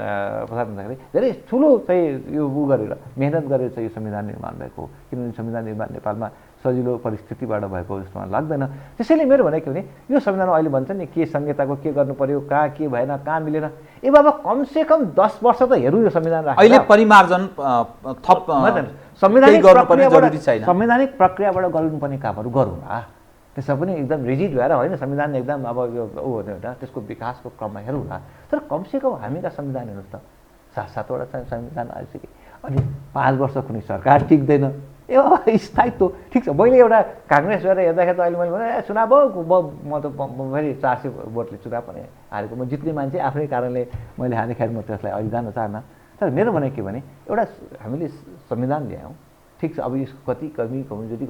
प्रसाद हुँदाखेरि धेरै ठुलो चाहिँ यो गरेर मेहनत गरेर चाहिँ यो संविधान निर्माण भएको, किनभने संविधान निर्माण नेपालमा सजिलो परिस्थितिबाट भएको जस्तो मलाई लाग्दैन। त्यसैले मेरो भनाइ के भने यो संविधानमा अहिले भन्छ नि के संहिताको के गर्नु पर्यो, कहाँ के भएन, कहाँ मिलेन, ए बाबा कमसेकम 10 वर्ष त हेरौँ यो संविधान राखेर। अहिले परिमार्जन थप संवैधानिक प्रक्रियाबाट गर्नुपर्ने कामहरू गरौँ न। त्यसमा पनि एकदम रिजिड भएर होइन, संविधान एकदम अब यो ऊ होइन, त्यसको विकासको क्रममा हेरौँ न। तर कमसेकम हामीका संविधान हेर्नुहोस् त, 7-7वटा संविधान आइसके अनि 5 वर्ष कुनै सरकार टिक्दैन, ए स्थायित्व ठिक छ। मैले एउटा काङ्ग्रेस गएर हेर्दाखेरि त अहिले मैले भने चुनाव भयो, म त फेरि 400 भोटले चुनाव पनि हारेको, म जित्ने मान्छे आफ्नै कारणले मैले हारेखेरि म त्यसलाई अहिले जान चाहन्न। तर मेरो भनाइ के भने एउटा हामीले संविधान ल्यायौँ, ठिक छ। अब यसको कति कमी कमजोरी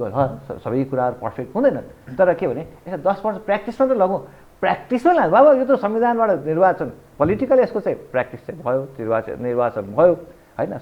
सबै कुराहरू पर्फेक्ट हुँदैन, तर के भने यसलाई 10 वर्ष प्र्याक्टिसमा त लगौँ। प्र्याक्टिसमै लानु बाबा, यो त संविधानबाट निर्वाचन पोलिटिकल यसको चाहिँ प्र्याक्टिस चाहिँ भयो, निर्वाचन भयो होइन,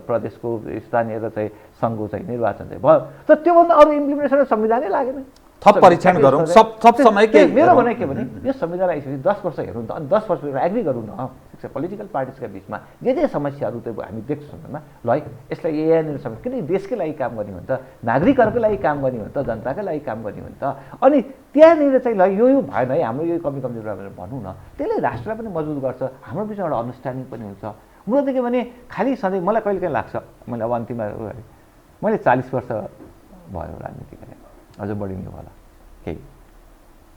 प्रदेशको स्थानीय र चाहिँ सङ्घको चाहिँ निर्वाचन चाहिँ भयो। तर त्योभन्दा अरू इम्प्लिमेन्टेसन संविधानै लागेन। थप परीक्षण गरौँ, सब समय के मेरो भनाइ के भने यो संविधान आइसकेपछि 10 वर्ष हेरौँ त, अनि 10 वर्ष एग्री गरौँ न। ठिक छ, पोलिटिकल पार्टिजका बिचमा जे समस्याहरू त हामी देख्छौँ संविधानमा, ल है यसलाई यहाँनिर समस्या, किनकि देशकै लागि काम गर्ने हो भने त, नागरिकहरूकै लागि काम गर्ने हो भने त, जनताकै लागि काम गर्ने हो भने त, अनि त्यहाँनिर चाहिँ ल यो भएन है, हाम्रो यो कमी भनेर भनौँ न। त्यसले राष्ट्रलाई पनि मजबुत गर्छ, हाम्रो बिचमा एउटा अन्डरस्ट्यान्डिङ पनि हुन्छ। म त के भने खालि सधैँ मलाई कहिले काहीँ लाग्छ, मैले अब अन्तिममा मैले 40 वर्ष भयो राजनीति गरेँ, अझ बढी नै होला केही।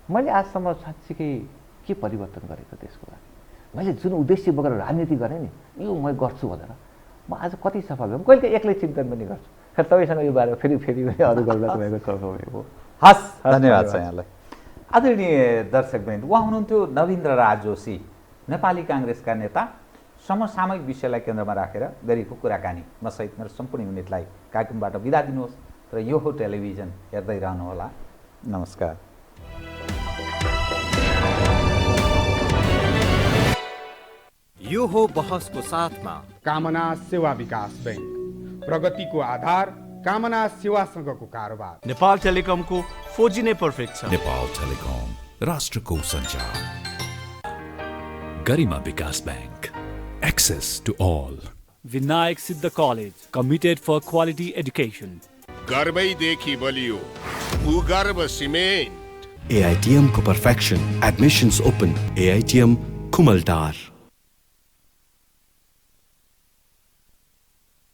मैले आजसम्म साँच्चीकै के परिवर्तन गरेको देशको लागि, मैले जुन उद्देश्य बोकेर राजनीति गरेँ नि, यो म गर्छु भनेर म आज कति सफल भएँ। कहिले एक्लै चिन्तन पनि गर्छु। फेरि तपाईँसँग यो बारेमा फेरि अरू गर्दा तपाईँको सफल भएको। हस्, धन्यवाद छ यहाँलाई। आदरणीय दर्शकवृन्द, उहाँ हुनुहुन्थ्यो नवीन्द्र राज जोशी, नेपाली काङ्ग्रेसका नेता। समसामयिक विषयलाई केन्द्रमा राखेर गरेको कुराकानी। म सहित मेरो सम्पूर्ण युनिटलाई कार्यक्रमबाट बिदा दिनुहोस् र यो हो टेलिभिजन हेर्दै रहनुहोला। नमस्कार। यो हो बहसको साथमा कामना सेवा विकास बैंक, प्रगतिको आधार कामना सेवासँगको कारोबार। नेपाल टेलिकमको 4G नै पर्फेक्ट छ। नेपाल टेलिकम, राष्ट्रको सञ्चार। Garima Bikas bank, access to all. Vinayak Siddha College, committed for quality education. गर्वैदेखि बलियो भूगर्भ सिमेन्ट, AITM को perfection. Admissions open. AITM Kumaltar.